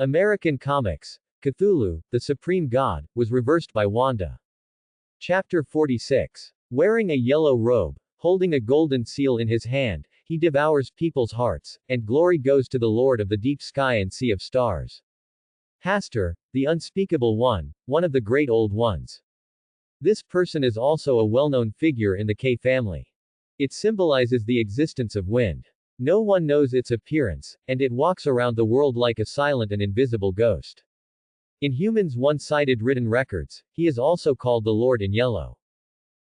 American Comics. Cthulhu, the Supreme God, was reversed by Wanda. Chapter 46. Wearing a yellow robe, holding a golden seal in his hand, he devours people's hearts, and glory goes to the Lord of the deep sky and sea of stars. Hastur, the unspeakable one of the great old ones. This person is also a well-known figure in the K family. It symbolizes the existence of wind. No one knows its appearance, and it walks around the world like a silent and invisible ghost. In humans' one-sided written records, he is also called the Lord in Yellow.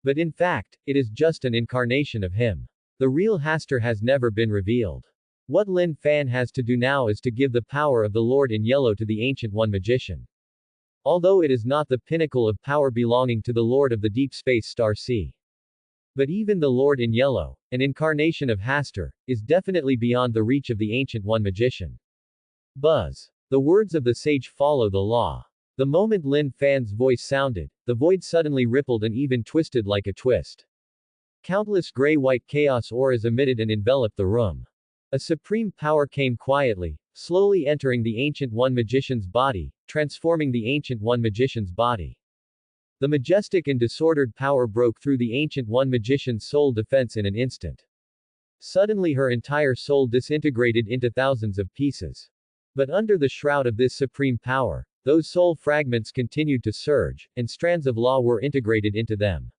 But in fact, it is just an incarnation of him. The real Hastur has never been revealed. What Lin Fan has to do now is to give the power of the Lord in Yellow to the Ancient One magician. Although it is not the pinnacle of power belonging to the Lord of the Deep Space Star Sea. But even the Lord in Yellow, an incarnation of Hastur, is definitely beyond the reach of the Ancient One magician. Buzz. The words of the sage follow the law. The moment Lin Fan's voice sounded, the void suddenly rippled and even twisted like a twist. Countless gray-white chaos auras emitted and enveloped the room. A supreme power came quietly, slowly entering the Ancient One magician's body, transforming the Ancient One magician's body. The majestic and disordered power broke through the Ancient One magician's soul defense in an instant. Suddenly her entire soul disintegrated into thousands of pieces. But under the shroud of this supreme power, those soul fragments continued to surge, and strands of law were integrated into them.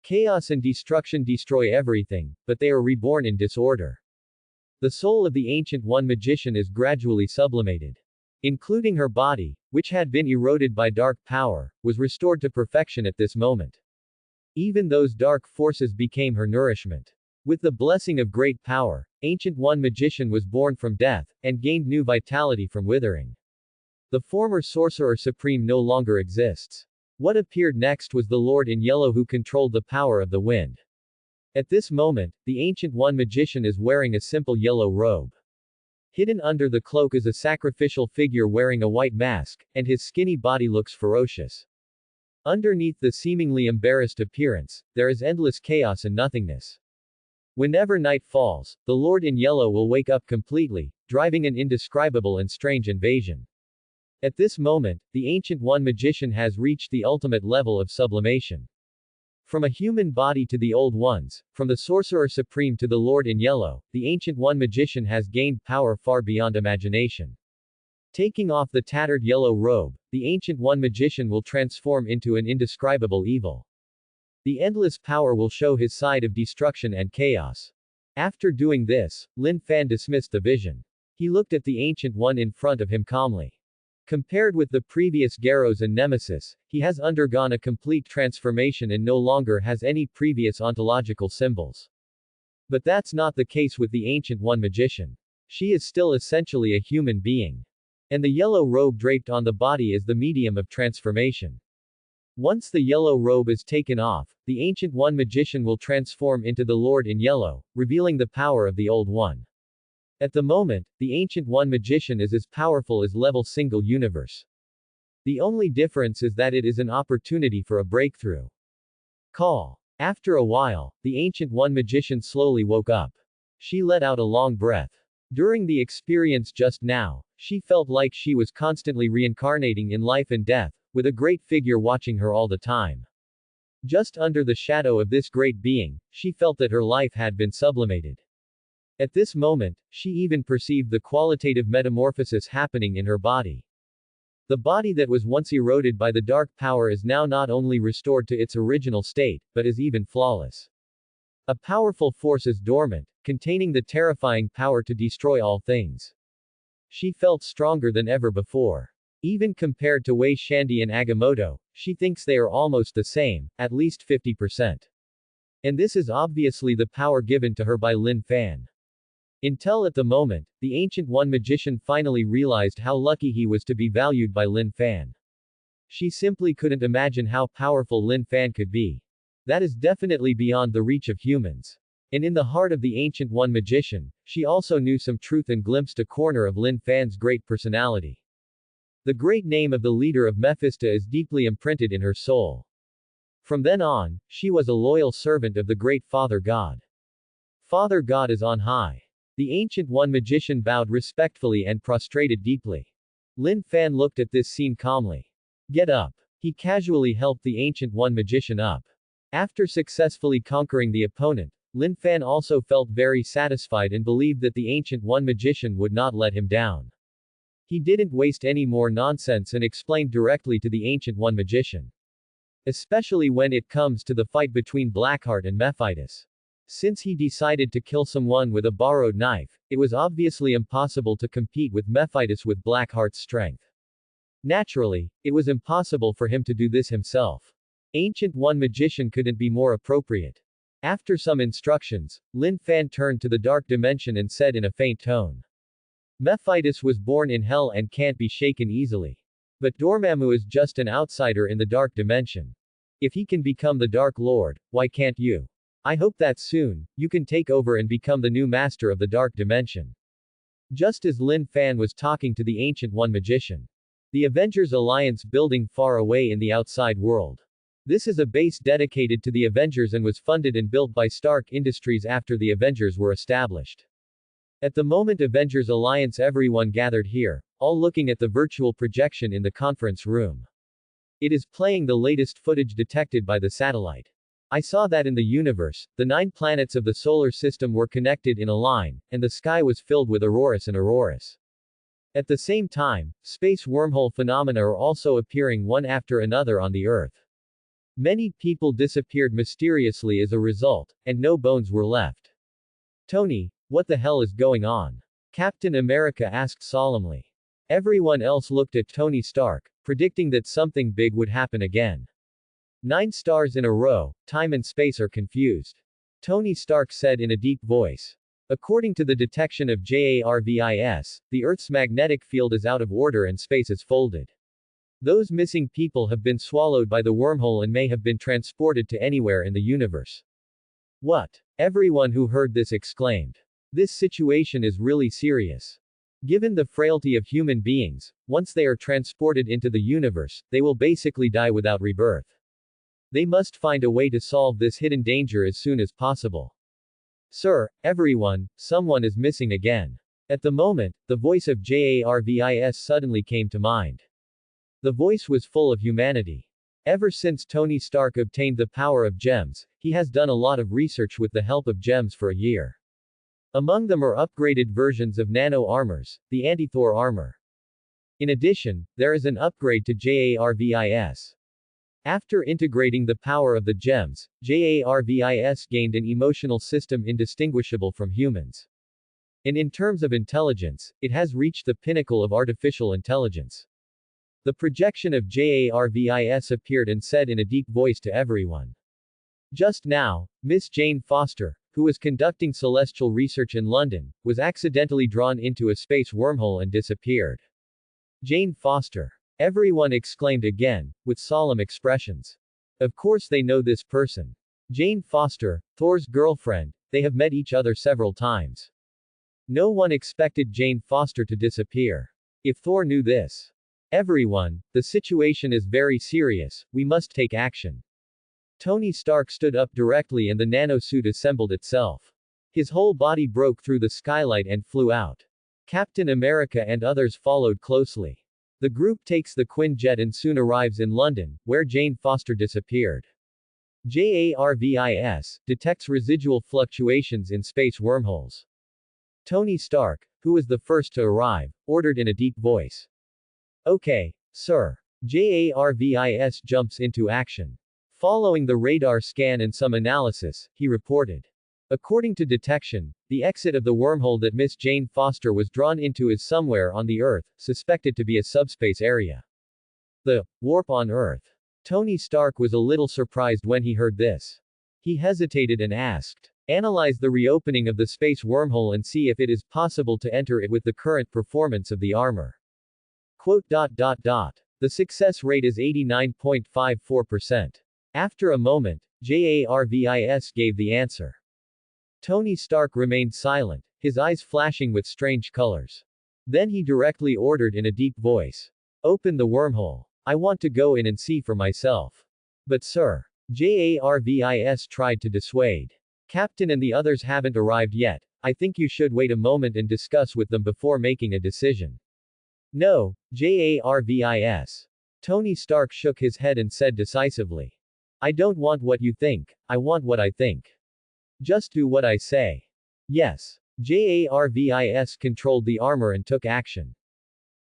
Chaos and destruction destroy everything, but they are reborn in disorder. The soul of the Ancient One magician is gradually sublimated. Including her body, which had been eroded by dark power, was restored to perfection at this moment. Even those dark forces became her nourishment. With the blessing of great power, Ancient One magician was born from death, and gained new vitality from withering. The former Sorcerer Supreme no longer exists. What appeared next was the Lord in Yellow who controlled the power of the wind. At this moment, the Ancient One magician is wearing a simple yellow robe. Hidden under the cloak is a sacrificial figure wearing a white mask, and his skinny body looks ferocious. Underneath the seemingly embarrassed appearance, there is endless chaos and nothingness. Whenever night falls, the Lord in Yellow will wake up completely, driving an indescribable and strange invasion. At this moment, the Ancient One magician has reached the ultimate level of sublimation. From a human body to the Old Ones, from the Sorcerer Supreme to the Lord in Yellow, the Ancient One magician has gained power far beyond imagination. Taking off the tattered yellow robe, the Ancient One magician will transform into an indescribable evil. The endless power will show his side of destruction and chaos. After doing this, Lin Fan dismissed the vision. He looked at the Ancient One in front of him calmly. Compared with the previous Gyros and Nemesis, he has undergone a complete transformation and no longer has any previous ontological symbols. But that's not the case with the Ancient One magician. She is still essentially a human being. And the yellow robe draped on the body is the medium of transformation. Once the yellow robe is taken off, the Ancient One magician will transform into the Lord in Yellow, revealing the power of the Old One. At the moment, the Ancient One magician is as powerful as level single universe. The only difference is that it is an opportunity for a breakthrough. Call. After a while, the Ancient One magician slowly woke up. She let out a long breath. During the experience just now, she felt like she was constantly reincarnating in life and death, with a great figure watching her all the time. Just under the shadow of this great being, she felt that her life had been sublimated. At this moment, she even perceived the qualitative metamorphosis happening in her body. The body that was once eroded by the dark power is now not only restored to its original state, but is even flawless. A powerful force is dormant, containing the terrifying power to destroy all things. She felt stronger than ever before. Even compared to Wei Shandy and Agamotto, she thinks they are almost the same, at least 50%. And this is obviously the power given to her by Lin Fan. Until at the moment, the Ancient One magician finally realized how lucky he was to be valued by Lin Fan. She simply couldn't imagine how powerful Lin Fan could be. That is definitely beyond the reach of humans. And in the heart of the Ancient One magician, she also knew some truth and glimpsed a corner of Lin Fan's great personality. The great name of the leader of Mephisto is deeply imprinted in her soul. From then on, she was a loyal servant of the great Father God. Father God is on high. The Ancient One magician bowed respectfully and prostrated deeply. Lin Fan looked at this scene calmly. Get up. He casually helped the Ancient One magician up. After successfully conquering the opponent, Lin Fan also felt very satisfied and believed that the Ancient One magician would not let him down. He didn't waste any more nonsense and explained directly to the Ancient One magician. Especially when it comes to the fight between Blackheart and Mephitis. Since he decided to kill someone with a borrowed knife, it was obviously impossible to compete with Mephitis with Blackheart's strength. Naturally, it was impossible for him to do this himself. Ancient One magician couldn't be more appropriate. After some instructions, Lin Fan turned to the dark dimension and said in a faint tone. Mephitis was born in hell and can't be shaken easily. But Dormammu is just an outsider in the dark dimension. If he can become the Dark Lord, why can't you? I hope that soon, you can take over and become the new master of the dark dimension. Just as Lin Fan was talking to the Ancient One magician. The Avengers Alliance building far away in the outside world. This is a base dedicated to the Avengers and was funded and built by Stark Industries after the Avengers were established. At the moment Avengers Alliance everyone gathered here, all looking at the virtual projection in the conference room. It is playing the latest footage detected by the satellite. I saw that in the universe, the 9 planets of the solar system were connected in a line, and the sky was filled with auroras and auroras. At the same time, space wormhole phenomena are also appearing one after another on the Earth. Many people disappeared mysteriously as a result, and no bones were left. Tony, what the hell is going on? Captain America asked solemnly. Everyone else looked at Tony Stark, predicting that something big would happen again. 9 stars in a row, time and space are confused. Tony Stark said in a deep voice. According to the detection of JARVIS, the Earth's magnetic field is out of order and space is folded. Those missing people have been swallowed by the wormhole and may have been transported to anywhere in the universe. What? Everyone who heard this exclaimed. This situation is really serious. Given the frailty of human beings, once they are transported into the universe, they will basically die without rebirth. They must find a way to solve this hidden danger as soon as possible. Sir, everyone, someone is missing again. At the moment, the voice of JARVIS suddenly came to mind. The voice was full of humanity. Ever since Tony Stark obtained the power of gems, he has done a lot of research with the help of gems for a year. Among them are upgraded versions of nano armors, the anti-Thor armor. In addition, there is an upgrade to JARVIS. After integrating the power of the gems, JARVIS gained an emotional system indistinguishable from humans. And in terms of intelligence, it has reached the pinnacle of artificial intelligence. The projection of JARVIS appeared and said in a deep voice to everyone. Just now, Miss Jane Foster, who was conducting celestial research in London, was accidentally drawn into a space wormhole and disappeared. Jane Foster. Everyone exclaimed again, with solemn expressions. Of course they know this person. Jane Foster, Thor's girlfriend, they have met each other several times. No one expected Jane Foster to disappear. If Thor knew this. Everyone, the situation is very serious, we must take action. Tony Stark stood up directly and the nanosuit assembled itself. His whole body broke through the skylight and flew out. Captain America and others followed closely. The group takes the Quinjet and soon arrives in London, where Jane Foster disappeared. JARVIS detects residual fluctuations in space wormholes. Tony Stark, who was the first to arrive, ordered in a deep voice. Okay, sir. JARVIS jumps into action. Following the radar scan and some analysis, he reported. According to detection, the exit of the wormhole that Miss Jane Foster was drawn into is somewhere on the Earth, suspected to be a subspace area. The warp on Earth. Tony Stark was a little surprised when he heard this. He hesitated and asked, analyze the reopening of the space wormhole and see if it is possible to enter it with the current performance of the armor. The success rate is 89.54%. After a moment, JARVIS gave the answer. Tony Stark remained silent, his eyes flashing with strange colors. Then he directly ordered in a deep voice. Open the wormhole. I want to go in and see for myself. But sir. JARVIS tried to dissuade. Captain and the others haven't arrived yet, I think you should wait a moment and discuss with them before making a decision. No, Jarvis. Tony Stark shook his head and said decisively. I don't want what you think, I want what I think. Just do what I say. Yes. Jarvis controlled the armor and took action.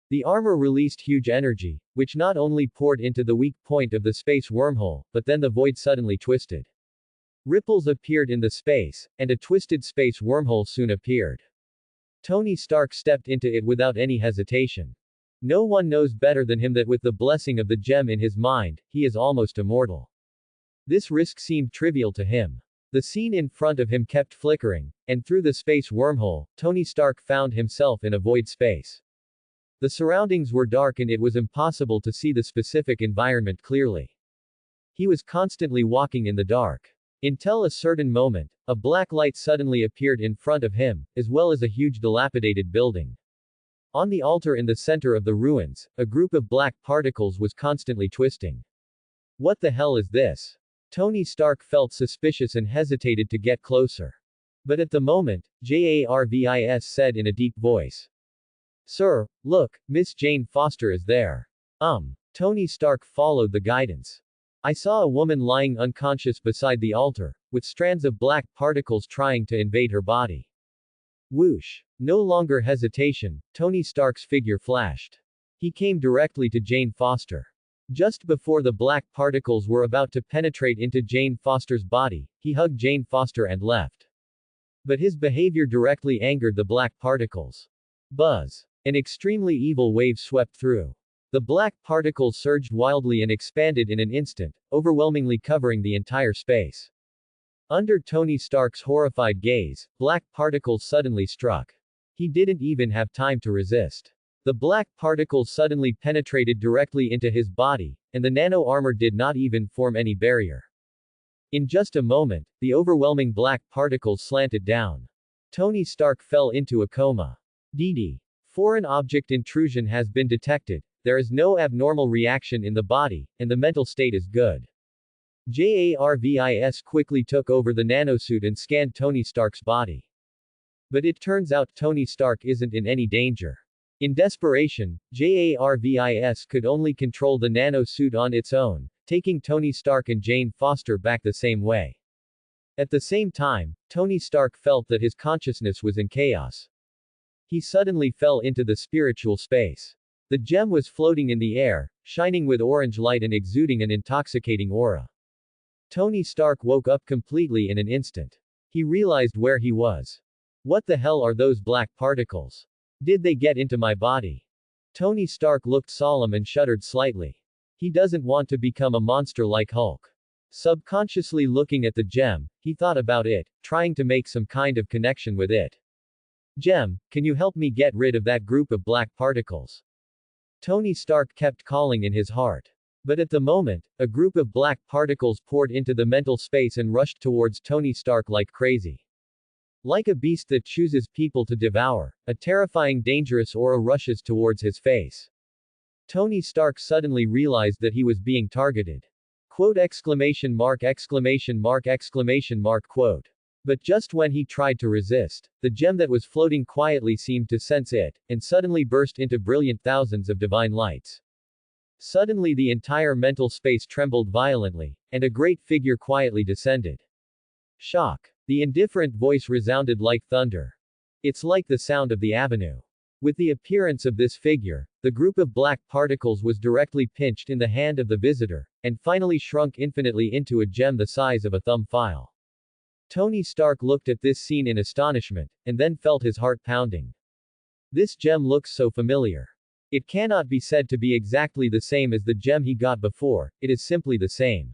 The armor released huge energy, which not only poured into the weak point of the space wormhole, but then the void suddenly twisted. Ripples appeared in the space, and a twisted space wormhole soon appeared. Tony Stark stepped into it without any hesitation. No one knows better than him that with the blessing of the gem in his mind, he is almost immortal. This risk seemed trivial to him. The scene in front of him kept flickering, and through the space wormhole, Tony Stark found himself in a void space. The surroundings were dark and it was impossible to see the specific environment clearly. He was constantly walking in the dark. Until a certain moment, a black light suddenly appeared in front of him, as well as a huge dilapidated building. On the altar in the center of the ruins, a group of black particles was constantly twisting. What the hell is this? Tony Stark felt suspicious and hesitated to get closer. But at the moment, Jarvis said in a deep voice. Sir, look, Miss Jane Foster is there. Tony Stark followed the guidance. I saw a woman lying unconscious beside the altar, with strands of black particles trying to invade her body. Whoosh. No longer hesitation, Tony Stark's figure flashed. He came directly to Jane Foster. Just before the black particles were about to penetrate into Jane Foster's body, he hugged Jane Foster and left. But his behavior directly angered the black particles. Buzz. An extremely evil wave swept through. The black particles surged wildly and expanded in an instant, overwhelmingly covering the entire space. Under Tony Stark's horrified gaze, black particles suddenly struck. He didn't even have time to resist. The black particles suddenly penetrated directly into his body, and the nano armor did not even form any barrier. In just a moment, the overwhelming black particles slanted down. Tony Stark fell into a coma. DD. Foreign object intrusion has been detected, there is no abnormal reaction in the body, and the mental state is good. Jarvis quickly took over the nanosuit and scanned Tony Stark's body. But it turns out Tony Stark isn't in any danger. In desperation, Jarvis could only control the nanosuit on its own, taking Tony Stark and Jane Foster back the same way. At the same time, Tony Stark felt that his consciousness was in chaos. He suddenly fell into the spiritual space. The gem was floating in the air, shining with orange light and exuding an intoxicating aura. Tony Stark woke up completely in an instant. He realized where he was. What the hell are those black particles? Did they get into my body? Tony Stark looked solemn and shuddered slightly. He doesn't want to become a monster like Hulk. Subconsciously looking at the gem, he thought about it, trying to make some kind of connection with it. Gem, can you help me get rid of that group of black particles? Tony Stark kept calling in his heart. But at the moment, a group of black particles poured into the mental space and rushed towards Tony Stark like crazy. Like a beast that chooses people to devour, a terrifying dangerous aura rushes towards his face. Tony Stark suddenly realized that he was being targeted. Quote exclamation mark exclamation mark exclamation mark quote. But just when he tried to resist, the gem that was floating quietly seemed to sense it, and suddenly burst into brilliant thousands of divine lights. Suddenly the entire mental space trembled violently, and a great figure quietly descended. Shock. The indifferent voice resounded like thunder. It's like the sound of the avenue. With the appearance of this figure, the group of black particles was directly pinched in the hand of the visitor, and finally shrunk infinitely into a gem the size of a thumb file. Tony Stark looked at this scene in astonishment, and then felt his heart pounding. This gem looks so familiar. It cannot be said to be exactly the same as the gem he got before, it is simply the same.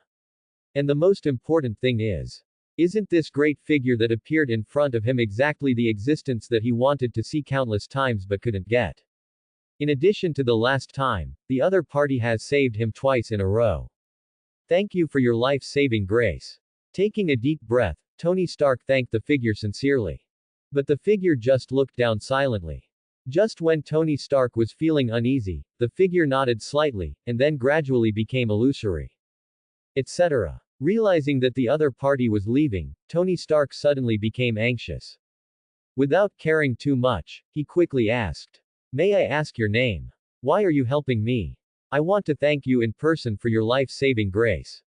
And the most important thing is, isn't this great figure that appeared in front of him exactly the existence that he wanted to see countless times but couldn't get? In addition to the last time, the other party has saved him twice in a row. Thank you for your life-saving grace. Taking a deep breath, Tony Stark thanked the figure sincerely. But the figure just looked down silently. Just when Tony Stark was feeling uneasy, the figure nodded slightly, and then gradually became illusory. Etc. Realizing that the other party was leaving, Tony Stark suddenly became anxious. Without caring too much, he quickly asked, "May I ask your name?" Why are you helping me? I want to thank you in person for your life-saving grace.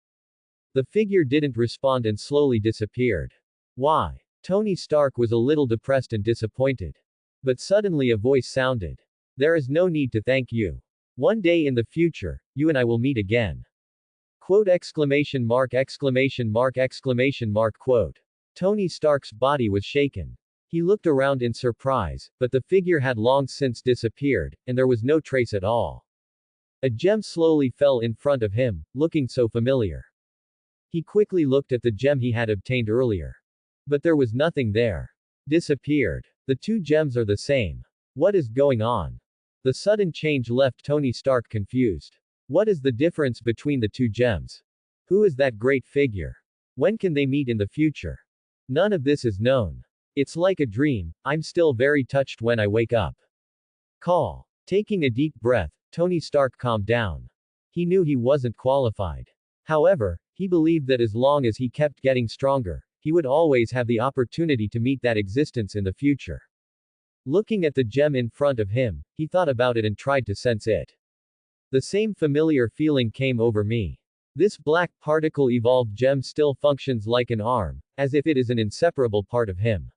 The figure didn't respond and slowly disappeared. Why? Tony Stark was a little depressed and disappointed. But suddenly a voice sounded. There is no need to thank you. One day in the future, you and I will meet again. Quote exclamation mark exclamation mark exclamation mark quote. Tony Stark's body was shaken. He looked around in surprise, but the figure had long since disappeared, and there was no trace at all. A gem slowly fell in front of him, looking so familiar. He quickly looked at the gem he had obtained earlier. But there was nothing there. Disappeared. The two gems are the same. What is going on? The sudden change left Tony Stark confused. What is the difference between the two gems? Who is that great figure? When can they meet in the future? None of this is known. It's like a dream. I'm still very touched when I wake up. Call. Taking a deep breath, Tony Stark calmed down. He knew he wasn't qualified. However, he believed that as long as he kept getting stronger, he would always have the opportunity to meet that existence in the future. Looking at the gem in front of him, he thought about it and tried to sense it. The same familiar feeling came over me. This black particle evolved gem still functions like an arm, as if it is an inseparable part of him.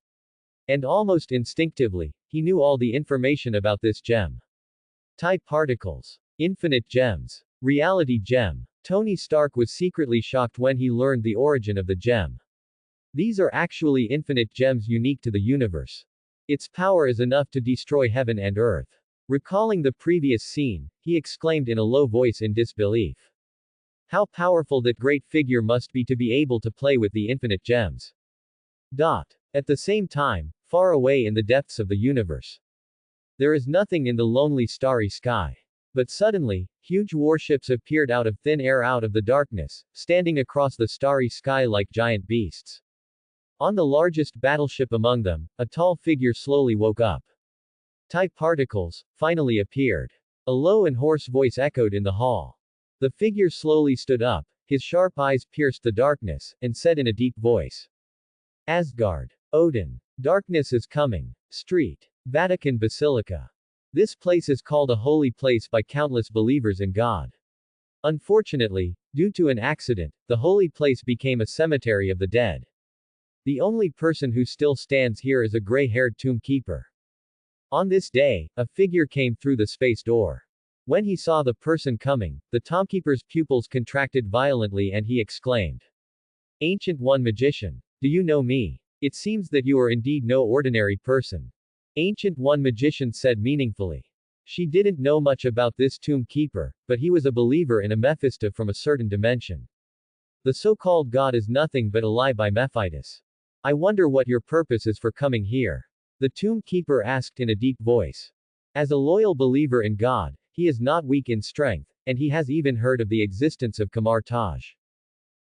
And almost instinctively, he knew all the information about this gem. Type particles. Infinite gems. Reality gem. Tony Stark was secretly shocked when he learned the origin of the gem. These are actually infinite gems unique to the universe. Its power is enough to destroy heaven and earth. Recalling the previous scene, he exclaimed in a low voice in disbelief. How powerful that great figure must be to be able to play with the infinite gems. At the same time, far away in the depths of the universe, there is nothing in the lonely starry sky. But suddenly, huge warships appeared out of thin air out of the darkness, standing across the starry sky like giant beasts. On the largest battleship among them, a tall figure slowly woke up. Type particles finally appeared. A low and hoarse voice echoed in the hall. The figure slowly stood up, his sharp eyes pierced the darkness, and said in a deep voice. Asgard. Odin. Darkness is coming. Street. Vatican Basilica. This place is called a holy place by countless believers in God. Unfortunately, due to an accident, the holy place became a cemetery of the dead. The only person who still stands here is a gray-haired tomb keeper. On this day, a figure came through the space door. When he saw the person coming, the tombkeeper's pupils contracted violently and he exclaimed. Ancient One Magician. Do you know me? It seems that you are indeed no ordinary person. Ancient One Magician said meaningfully. She didn't know much about this tomb keeper, but he was a believer in a Mephisto from a certain dimension. The so-called god is nothing but a lie by Mephitis. I wonder what your purpose is for coming here. The tomb keeper asked in a deep voice. As a loyal believer in God, he is not weak in strength, and he has even heard of the existence of Kamar Taj.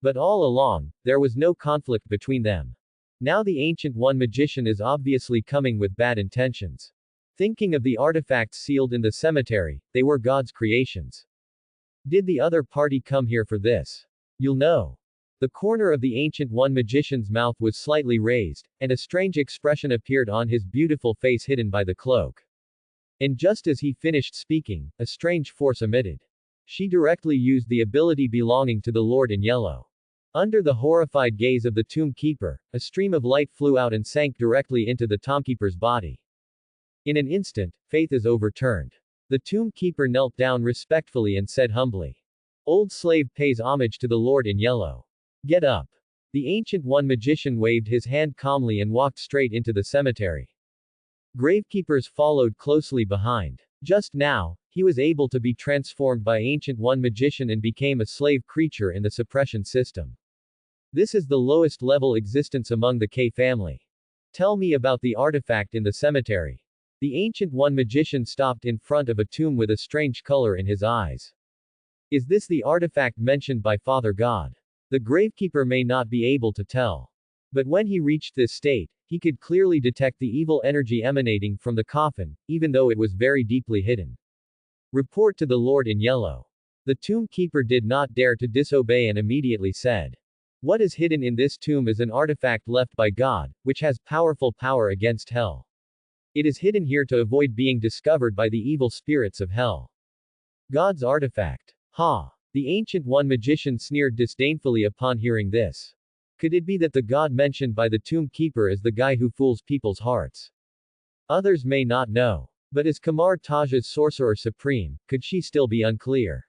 But all along, there was no conflict between them. Now the Ancient One Magician is obviously coming with bad intentions. Thinking of the artifacts sealed in the cemetery, they were God's creations. Did the other party come here for this? You'll know. The corner of the Ancient One Magician's mouth was slightly raised, and a strange expression appeared on his beautiful face hidden by the cloak. And just as he finished speaking, a strange force emitted. She directly used the ability belonging to the Lord in Yellow. Under the horrified gaze of the tomb keeper, a stream of light flew out and sank directly into the tombkeeper's body. In an instant, faith is overturned. The tomb keeper knelt down respectfully and said humbly. Old slave pays homage to the Lord in Yellow. Get up. The Ancient One Magician waved his hand calmly and walked straight into the cemetery. Gravekeepers followed closely behind. Just now, he was able to be transformed by Ancient One Magician and became a slave creature in the suppression system. This is the lowest level existence among the K family. Tell me about the artifact in the cemetery. The Ancient One Magician stopped in front of a tomb with a strange color in his eyes. Is this the artifact mentioned by Father God? The gravekeeper may not be able to tell. But when he reached this state, he could clearly detect the evil energy emanating from the coffin, even though it was very deeply hidden. Report to the Lord in Yellow. The tomb keeper did not dare to disobey and immediately said. What is hidden in this tomb is an artifact left by God, which has powerful power against hell. It is hidden here to avoid being discovered by the evil spirits of hell. God's artifact. Ha! The Ancient One magician sneered disdainfully upon hearing this. Could it be that the god mentioned by the tomb keeper is the guy who fools people's hearts? Others may not know. But is Kamar Taj's sorcerer supreme, could she still be unclear?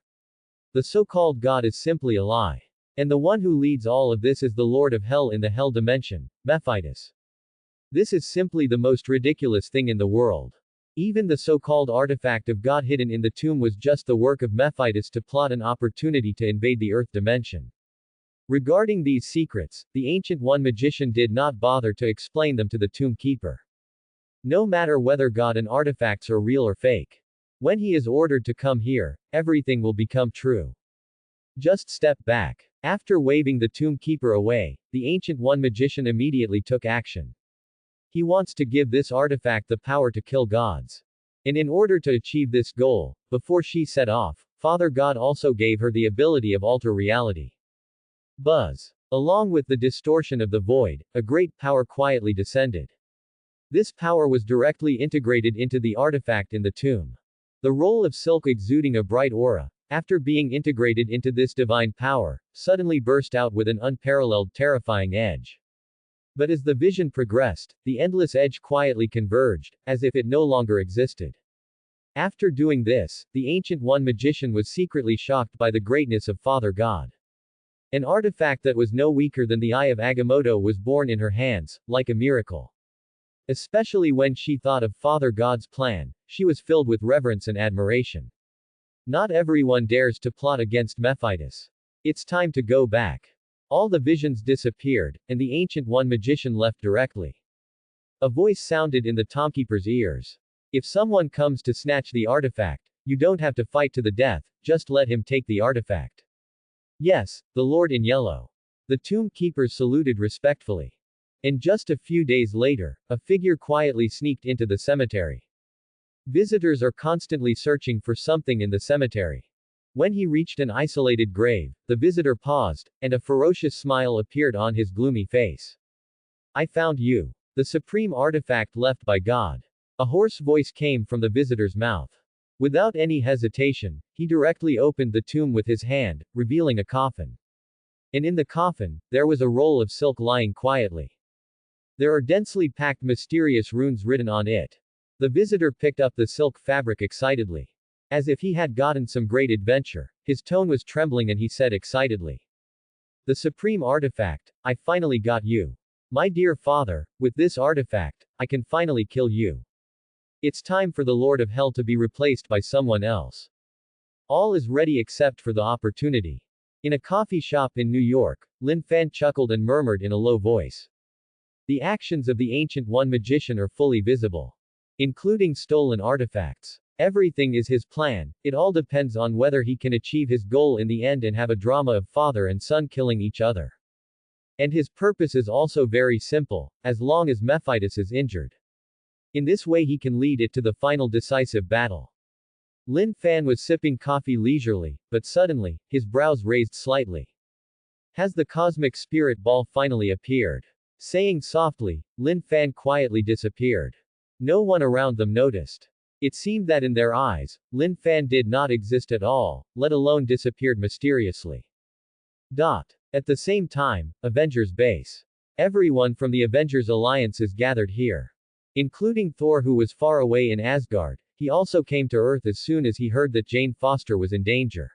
The so-called god is simply a lie. And the one who leads all of this is the Lord of Hell in the Hell dimension, Mephitis. This is simply the most ridiculous thing in the world. Even the so-called artifact of God hidden in the tomb was just the work of Mephitis to plot an opportunity to invade the Earth dimension. Regarding these secrets, the Ancient One magician did not bother to explain them to the tomb keeper. No matter whether God and artifacts are real or fake. When he is ordered to come here, everything will become true. Just step back. After waving the tomb keeper away, the Ancient One magician immediately took action. He wants to give this artifact the power to kill gods. And in order to achieve this goal, before she set off, Father God also gave her the ability of alter reality. Buzz. Along with the distortion of the void, a great power quietly descended. This power was directly integrated into the artifact in the tomb. The roll of silk exuding a bright aura, after being integrated into this divine power, suddenly burst out with an unparalleled terrifying edge. But as the vision progressed, the endless edge quietly converged, as if it no longer existed. After doing this, the Ancient One magician was secretly shocked by the greatness of Father God. An artifact that was no weaker than the Eye of Agamotto was born in her hands, like a miracle. Especially when she thought of Father God's plan, she was filled with reverence and admiration. Not everyone dares to plot against Mephitis. It's time to go back. All the visions disappeared, and the Ancient One magician left directly. A voice sounded in the tombkeeper's ears. If someone comes to snatch the artifact, you don't have to fight to the death, just let him take the artifact. Yes, the Lord in Yellow. The tomb keepers saluted respectfully. And just a few days later, a figure quietly sneaked into the cemetery. Visitors are constantly searching for something in the cemetery. When he reached an isolated grave, the visitor paused, and a ferocious smile appeared on his gloomy face. I found you. The supreme artifact left by God. A hoarse voice came from the visitor's mouth. Without any hesitation, he directly opened the tomb with his hand, revealing a coffin. And in the coffin, there was a roll of silk lying quietly. There are densely packed mysterious runes written on it. The visitor picked up the silk fabric excitedly. As if he had gotten some great adventure. His tone was trembling and he said excitedly. The supreme artifact, I finally got you. My dear father, with this artifact, I can finally kill you. It's time for the Lord of Hell to be replaced by someone else. All is ready except for the opportunity. In a coffee shop in New York, Lin Fan chuckled and murmured in a low voice. The actions of the Ancient One magician are fully visible. Including stolen artifacts. Everything is his plan, it all depends on whether he can achieve his goal in the end and have a drama of father and son killing each other. And his purpose is also very simple, as long as Mephitis is injured. In this way he can lead it to the final decisive battle. Lin Fan was sipping coffee leisurely, but suddenly, his brows raised slightly. Has the cosmic spirit ball finally appeared? Saying softly, Lin Fan quietly disappeared. No one around them noticed. It seemed that in their eyes, Lin Fan did not exist at all, let alone disappeared mysteriously. At the same time, Avengers base. Everyone from the Avengers Alliance is gathered here. Including Thor, who was far away in Asgard. He also came to Earth as soon as he heard that Jane Foster was in danger.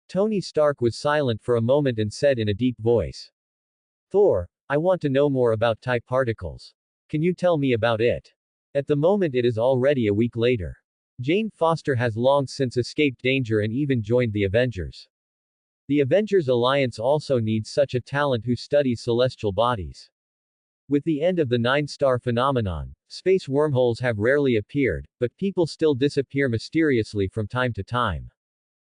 Tony Stark was silent for a moment and said in a deep voice. Thor, I want to know more about type particles. Can you tell me about it? At the moment it is already a week later. Jane Foster has long since escaped danger and even joined the Avengers. The Avengers Alliance also needs such a talent who studies celestial bodies. With the end of the 9-star phenomenon, space wormholes have rarely appeared, but people still disappear mysteriously from time to time.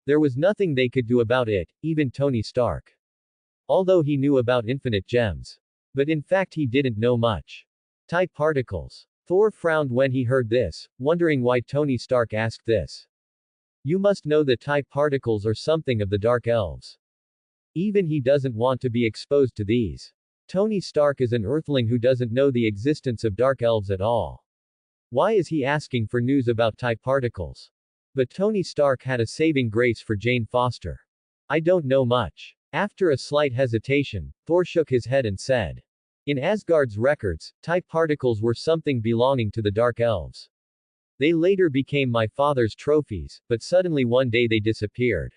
There was nothing they could do about it, even Tony Stark. Although he knew about infinite gems. But in fact he didn't know much. Type particles. Thor frowned when he heard this, wondering why Tony Stark asked this. You must know that type particles are something of the Dark Elves. Even he doesn't want to be exposed to these. Tony Stark is an Earthling who doesn't know the existence of Dark Elves at all. Why is he asking for news about type particles? But Tony Stark had a saving grace for Jane Foster. I don't know much. After a slight hesitation, Thor shook his head and said. In Asgard's records, type particles were something belonging to the Dark Elves. They later became my father's trophies, but suddenly one day they disappeared.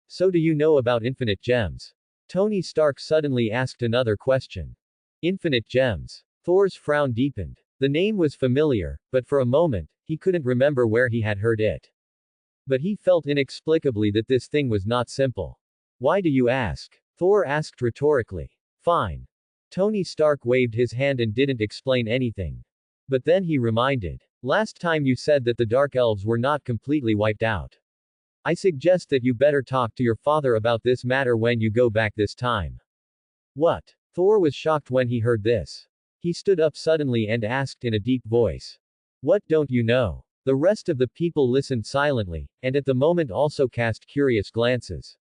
So do you know about infinite gems? Tony Stark suddenly asked another question. Infinite gems. Thor's frown deepened. The name was familiar, but for a moment, he couldn't remember where he had heard it. But he felt inexplicably that this thing was not simple. Why do you ask? Thor asked rhetorically. Fine. Tony Stark waved his hand and didn't explain anything. But then he reminded. Last time you said that the Dark Elves were not completely wiped out. I suggest that you better talk to your father about this matter when you go back this time. What? Thor was shocked when he heard this. He stood up suddenly and asked in a deep voice. What don't you know? The rest of the people listened silently, and at the moment also cast curious glances.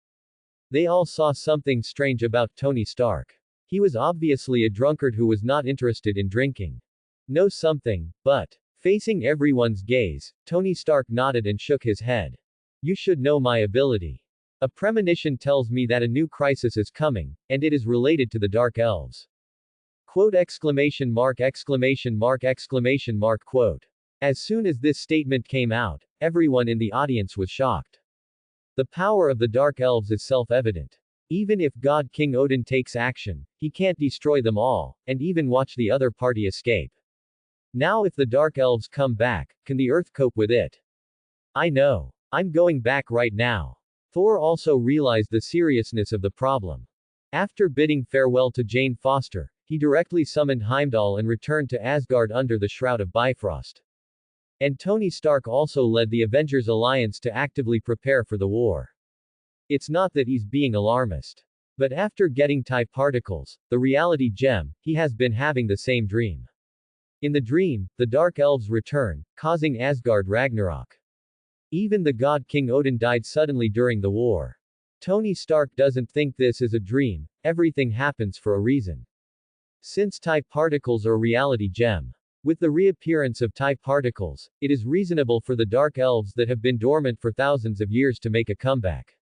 They all saw something strange about Tony Stark. He was obviously a drunkard who was not interested in drinking. Know something, but. Facing everyone's gaze, Tony Stark nodded and shook his head. You should know my ability. A premonition tells me that a new crisis is coming, and it is related to the Dark Elves. Quote exclamation mark exclamation mark exclamation mark quote. As soon as this statement came out, everyone in the audience was shocked. The power of the Dark Elves is self-evident. Even if God King Odin takes action, he can't destroy them all, and even watch the other party escape. Now if the Dark Elves come back, can the Earth cope with it? I know. I'm going back right now. Thor also realized the seriousness of the problem. After bidding farewell to Jane Foster, he directly summoned Heimdall and returned to Asgard under the Shroud of Bifrost. And Tony Stark also led the Avengers Alliance to actively prepare for the war. It's not that he's being alarmist. But after getting type particles, the reality gem, he has been having the same dream. In the dream, the Dark Elves return, causing Asgard Ragnarok. Even the god King Odin died suddenly during the war. Tony Stark doesn't think this is a dream, everything happens for a reason. Since type particles are reality gem. With the reappearance of type particles, it is reasonable for the Dark Elves that have been dormant for thousands of years to make a comeback.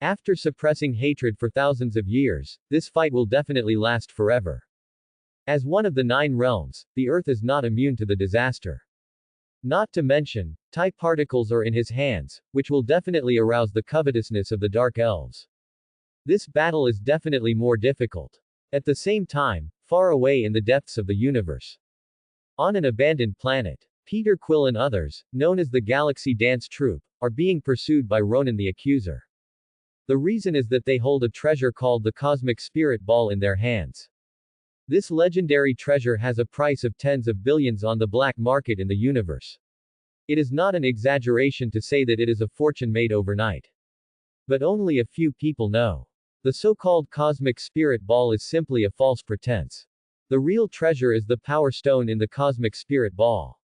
After suppressing hatred for thousands of years, this fight will definitely last forever. As one of the 9 realms, the Earth is not immune to the disaster. Not to mention, type particles are in his hands, which will definitely arouse the covetousness of the Dark Elves. This battle is definitely more difficult. At the same time, far away in the depths of the universe. On an abandoned planet, Peter Quill and others, known as the Galaxy Dance Troupe, are being pursued by Ronan the Accuser. The reason is that they hold a treasure called the Cosmic Spirit Ball in their hands. This legendary treasure has a price of tens of billions on the black market in the universe. It is not an exaggeration to say that it is a fortune made overnight. But only a few people know. The so-called Cosmic Spirit Ball is simply a false pretense. The real treasure is the Power Stone in the Cosmic Spirit Ball.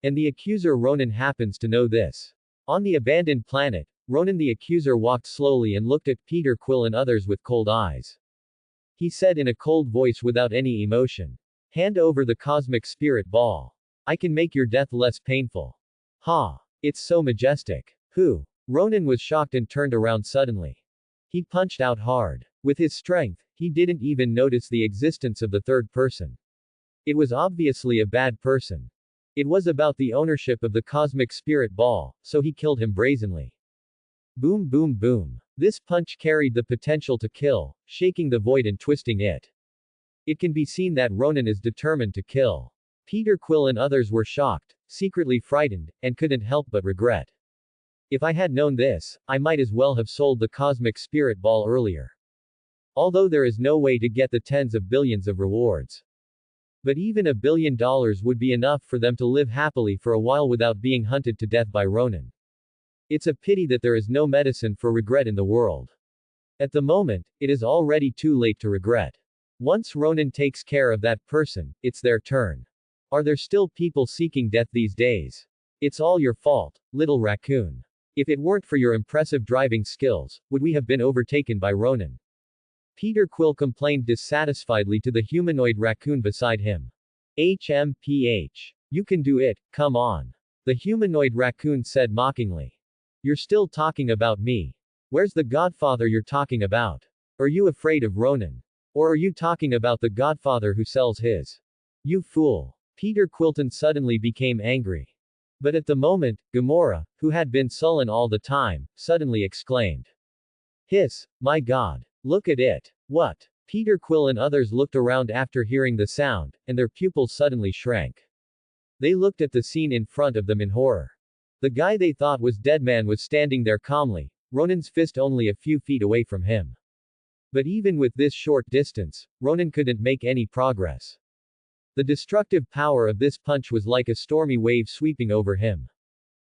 And the accuser Ronan happens to know this. On the abandoned planet, Ronan the Accuser walked slowly and looked at Peter Quill and others with cold eyes. He said in a cold voice without any emotion. Hand over the Cosmic Spirit Ball. I can make your death less painful. Ha! It's so majestic. Who? Ronan was shocked and turned around suddenly. He punched out hard. With his strength, he didn't even notice the existence of the third person. It was obviously a bad person. It was about the ownership of the Cosmic Spirit Ball, so he killed him brazenly. Boom boom boom. This punch carried the potential to kill, shaking the void and twisting it. It can be seen that Ronan is determined to kill. Peter Quill and others were shocked, secretly frightened, and couldn't help but regret. If I had known this, I might as well have sold the Cosmic Spirit Ball earlier. Although there is no way to get the tens of billions of rewards. But even $1 billion would be enough for them to live happily for a while without being hunted to death by Ronan. It's a pity that there is no medicine for regret in the world. At the moment, it is already too late to regret. Once Ronan takes care of that person, it's their turn. Are there still people seeking death these days? It's all your fault, little raccoon. If it weren't for your impressive driving skills, would we have been overtaken by Ronan? Peter Quill complained dissatisfiedly to the humanoid raccoon beside him. HMPH. You can do it, come on. The humanoid raccoon said mockingly. You're still talking about me. Where's the godfather you're talking about? Are you afraid of Ronan? Or are you talking about the godfather who sells his? You fool. Peter Quilton suddenly became angry. But at the moment, Gamora, who had been sullen all the time, suddenly exclaimed. Hiss, my god. Look at it. What? Peter Quill and others looked around after hearing the sound, and their pupils suddenly shrank. They looked at the scene in front of them in horror. The guy they thought was Deadman was standing there calmly, Ronan's fist only a few feet away from him. But even with this short distance, Ronan couldn't make any progress. The destructive power of this punch was like a stormy wave sweeping over him.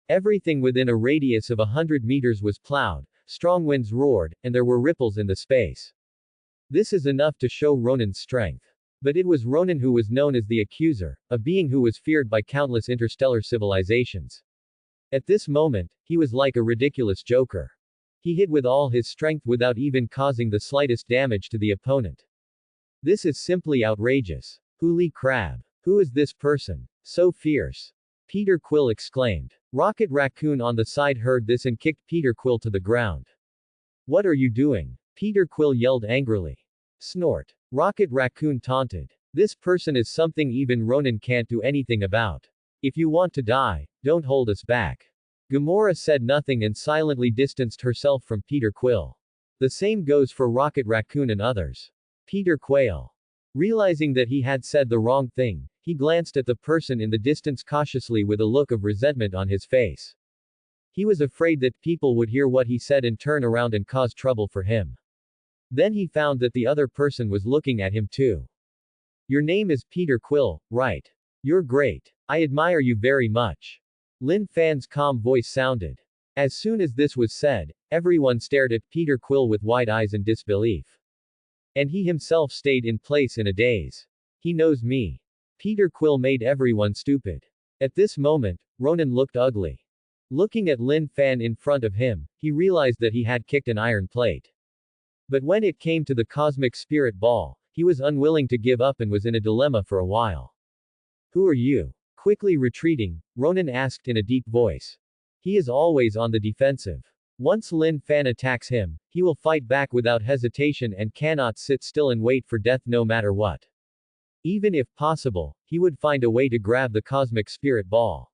Everything within a radius of 100 meters was plowed, strong winds roared, and there were ripples in the space. This is enough to show Ronan's strength. But it was Ronan who was known as the Accuser, a being who was feared by countless interstellar civilizations. At this moment, he was like a ridiculous joker. He hit with all his strength without even causing the slightest damage to the opponent. This is simply outrageous. Holy crab. Who is this person? So fierce. Peter Quill exclaimed. Rocket Raccoon on the side heard this and kicked Peter Quill to the ground. What are you doing? Peter Quill yelled angrily. Snort. Rocket Raccoon taunted. This person is something even Ronan can't do anything about. If you want to die, don't hold us back. Gamora said nothing and silently distanced herself from Peter Quill. The same goes for Rocket Raccoon and others. Peter Quill. Realizing that he had said the wrong thing, he glanced at the person in the distance cautiously with a look of resentment on his face. He was afraid that people would hear what he said and turn around and cause trouble for him. Then he found that the other person was looking at him too. Your name is Peter Quill, right? You're great. I admire you very much. Lin Fan's calm voice sounded. As soon as this was said, everyone stared at Peter Quill with wide eyes in disbelief. And he himself stayed in place in a daze. He knows me. Peter Quill made everyone stupid. At this moment, Ronan looked ugly. Looking at Lin Fan in front of him, he realized that he had kicked an iron plate. But when it came to the cosmic spirit ball, he was unwilling to give up and was in a dilemma for a while. Who are you? Quickly retreating, Ronan asked in a deep voice. He is always on the defensive. Once Lin Fan attacks him, he will fight back without hesitation and cannot sit still and wait for death no matter what. Even if possible, he would find a way to grab the cosmic spirit ball.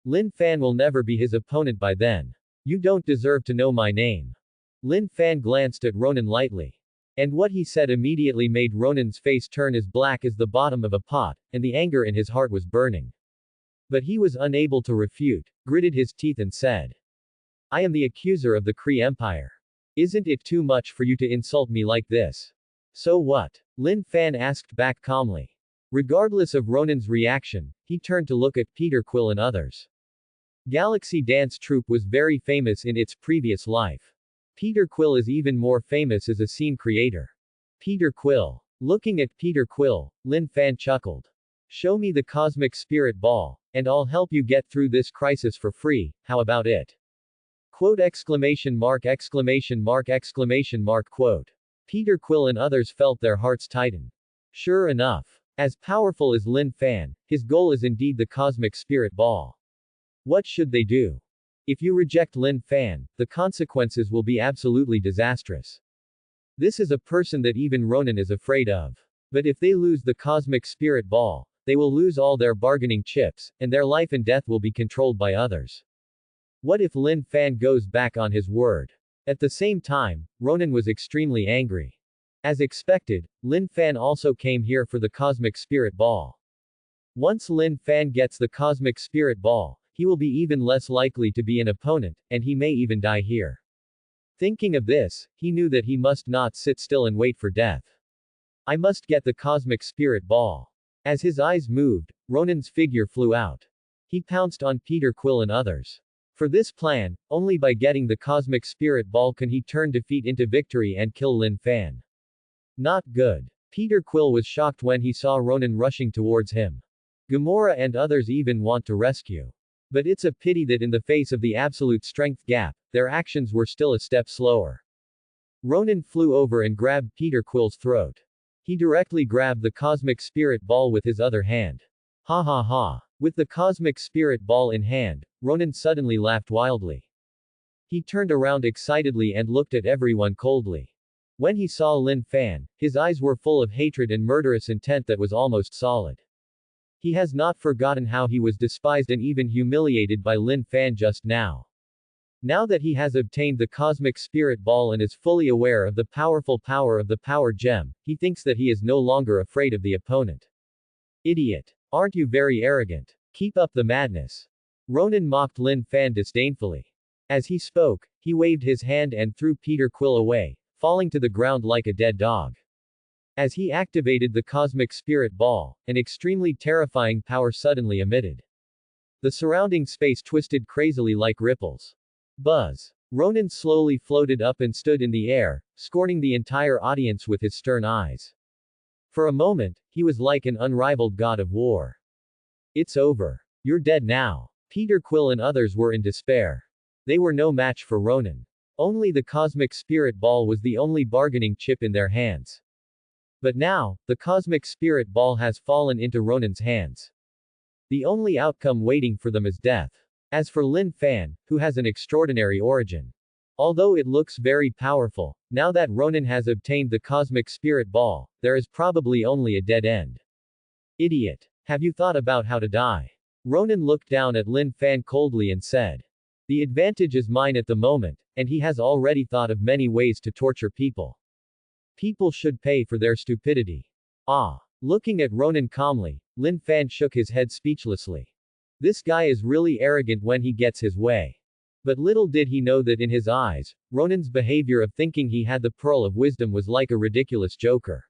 Lin Fan will never be his opponent by then. You don't deserve to know my name. Lin Fan glanced at Ronan lightly. And what he said immediately made Ronan's face turn as black as the bottom of a pot, and the anger in his heart was burning. But he was unable to refute, gritted his teeth and said. I am the accuser of the Kree Empire. Isn't it too much for you to insult me like this? So what? Lin Fan asked back calmly. Regardless of Ronan's reaction, he turned to look at Peter Quill and others. Galaxy Dance Troupe was very famous in its previous life. Peter Quill is even more famous as a scene creator. Peter Quill. Looking at Peter Quill, Lin Fan chuckled. Show me the cosmic spirit ball, and I'll help you get through this crisis for free, how about it? Quote exclamation mark quote. Peter Quill and others felt their hearts tighten. Sure enough. As powerful as Lin Fan, his goal is indeed the cosmic spirit ball. What should they do? If you reject Lin Fan, the consequences will be absolutely disastrous. This is a person that even Ronan is afraid of. But if they lose the cosmic spirit ball, they will lose all their bargaining chips, and their life and death will be controlled by others. What if Lin Fan goes back on his word? At the same time, Ronan was extremely angry. As expected, Lin Fan also came here for the cosmic spirit ball. Once Lin Fan gets the cosmic spirit ball, he will be even less likely to be an opponent, and he may even die here. Thinking of this, he knew that he must not sit still and wait for death. I must get the cosmic spirit ball. As his eyes moved, Ronan's figure flew out. He pounced on Peter Quill and others. For this plan, only by getting the cosmic spirit ball can he turn defeat into victory and kill Lin Fan. Not good. Peter Quill was shocked when he saw Ronan rushing towards him. Gamora and others even want to rescue. But it's a pity that in the face of the absolute strength gap, their actions were still a step slower. Ronan flew over and grabbed Peter Quill's throat. He directly grabbed the cosmic spirit ball with his other hand. Ha ha ha. With the cosmic spirit ball in hand, Ronan suddenly laughed wildly. He turned around excitedly and looked at everyone coldly. When he saw Lin Fan, his eyes were full of hatred and murderous intent that was almost solid. He has not forgotten how he was despised and even humiliated by Lin Fan just now. Now that he has obtained the cosmic spirit ball and is fully aware of the powerful power of the power gem, he thinks that he is no longer afraid of the opponent. Idiot. Aren't you very arrogant? Keep up the madness. Ronan mocked Lin Fan disdainfully. As he spoke, he waved his hand and threw Peter Quill away, falling to the ground like a dead dog. As he activated the cosmic spirit ball, an extremely terrifying power suddenly emitted. The surrounding space twisted crazily like ripples. Buzz. Ronan slowly floated up and stood in the air, scorning the entire audience with his stern eyes. For a moment, he was like an unrivaled god of war. It's over. You're dead now. Peter Quill and others were in despair. They were no match for Ronan. Only the cosmic spirit ball was the only bargaining chip in their hands. But now, the cosmic spirit ball has fallen into Ronan's hands. The only outcome waiting for them is death. As for Lin Fan, who has an extraordinary origin. Although it looks very powerful, now that Ronan has obtained the cosmic spirit ball, there is probably only a dead end. Idiot. Have you thought about how to die? Ronan looked down at Lin Fan coldly and said. The advantage is mine at the moment, and he has already thought of many ways to torture people. People should pay for their stupidity. Ah. Looking at Ronan calmly, Lin Fan shook his head speechlessly. This guy is really arrogant when he gets his way. But little did he know that in his eyes, Ronan's behavior of thinking he had the pearl of wisdom was like a ridiculous joker.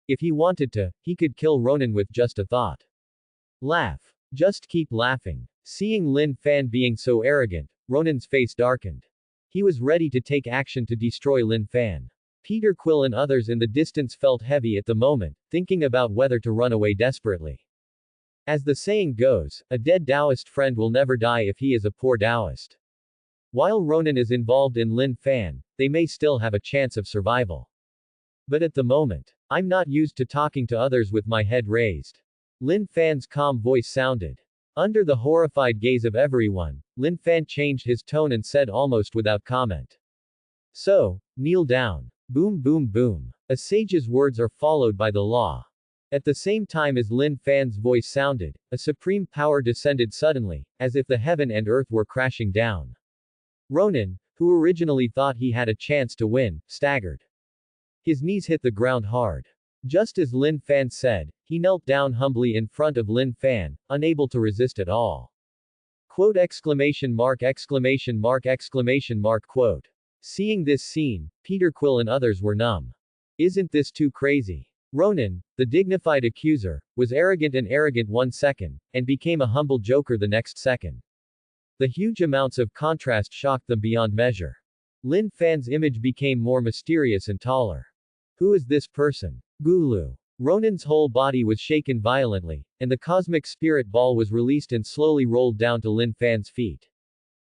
If he wanted to, he could kill Ronan with just a thought. Laugh. Just keep laughing. Seeing Lin Fan being so arrogant, Ronan's face darkened. He was ready to take action to destroy Lin Fan. Peter Quill and others in the distance felt heavy at the moment, thinking about whether to run away desperately. As the saying goes, a dead Taoist friend will never die if he is a poor Taoist. While Ronan is involved in Lin Fan, they may still have a chance of survival. But at the moment, I'm not used to talking to others with my head raised. Lin Fan's calm voice sounded. Under the horrified gaze of everyone, Lin Fan changed his tone and said almost without comment. So, kneel down. Boom boom boom. A sage's words are followed by the law. At the same time as Lin Fan's voice sounded, a supreme power descended suddenly, as if the heaven and earth were crashing down. Ronan, who originally thought he had a chance to win, staggered. His knees hit the ground hard. Just as Lin Fan said, he knelt down humbly in front of Lin Fan, unable to resist at all. Quote exclamation mark exclamation mark exclamation mark quote. Seeing this scene, Peter Quill and others were numb. Isn't this too crazy? Ronan, the dignified accuser, was arrogant 1 second, and became a humble joker the next second. The huge amounts of contrast shocked them beyond measure. Lin Fan's image became more mysterious and taller. Who is this person? Cthulhu. Ronan's whole body was shaken violently, and the cosmic spirit ball was released and slowly rolled down to Lin Fan's feet.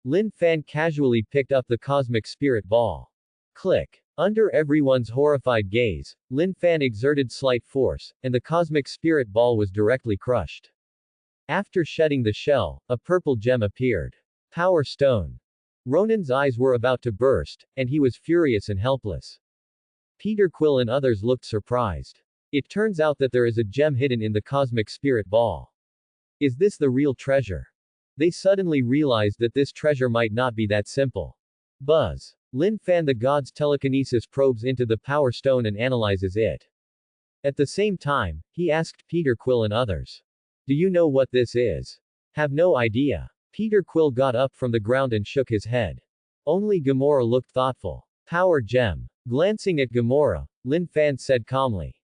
Lin Fan casually picked up the cosmic spirit ball. Click. Under everyone's horrified gaze, Lin Fan exerted slight force, and the cosmic spirit ball was directly crushed. After shedding the shell, a purple gem appeared. Power Stone. Ronan's eyes were about to burst, and he was furious and helpless. Peter Quill and others looked surprised. It turns out that there is a gem hidden in the cosmic spirit ball. Is this the real treasure? They suddenly realized that this treasure might not be that simple. Buzz. Lin Fan the god's telekinesis probes into the power stone and analyzes it. At the same time, he asked Peter Quill and others. Do you know what this is? Have no idea. Peter Quill got up from the ground and shook his head. Only Gamora looked thoughtful. Power gem. Glancing at Gamora, Lin Fan said calmly.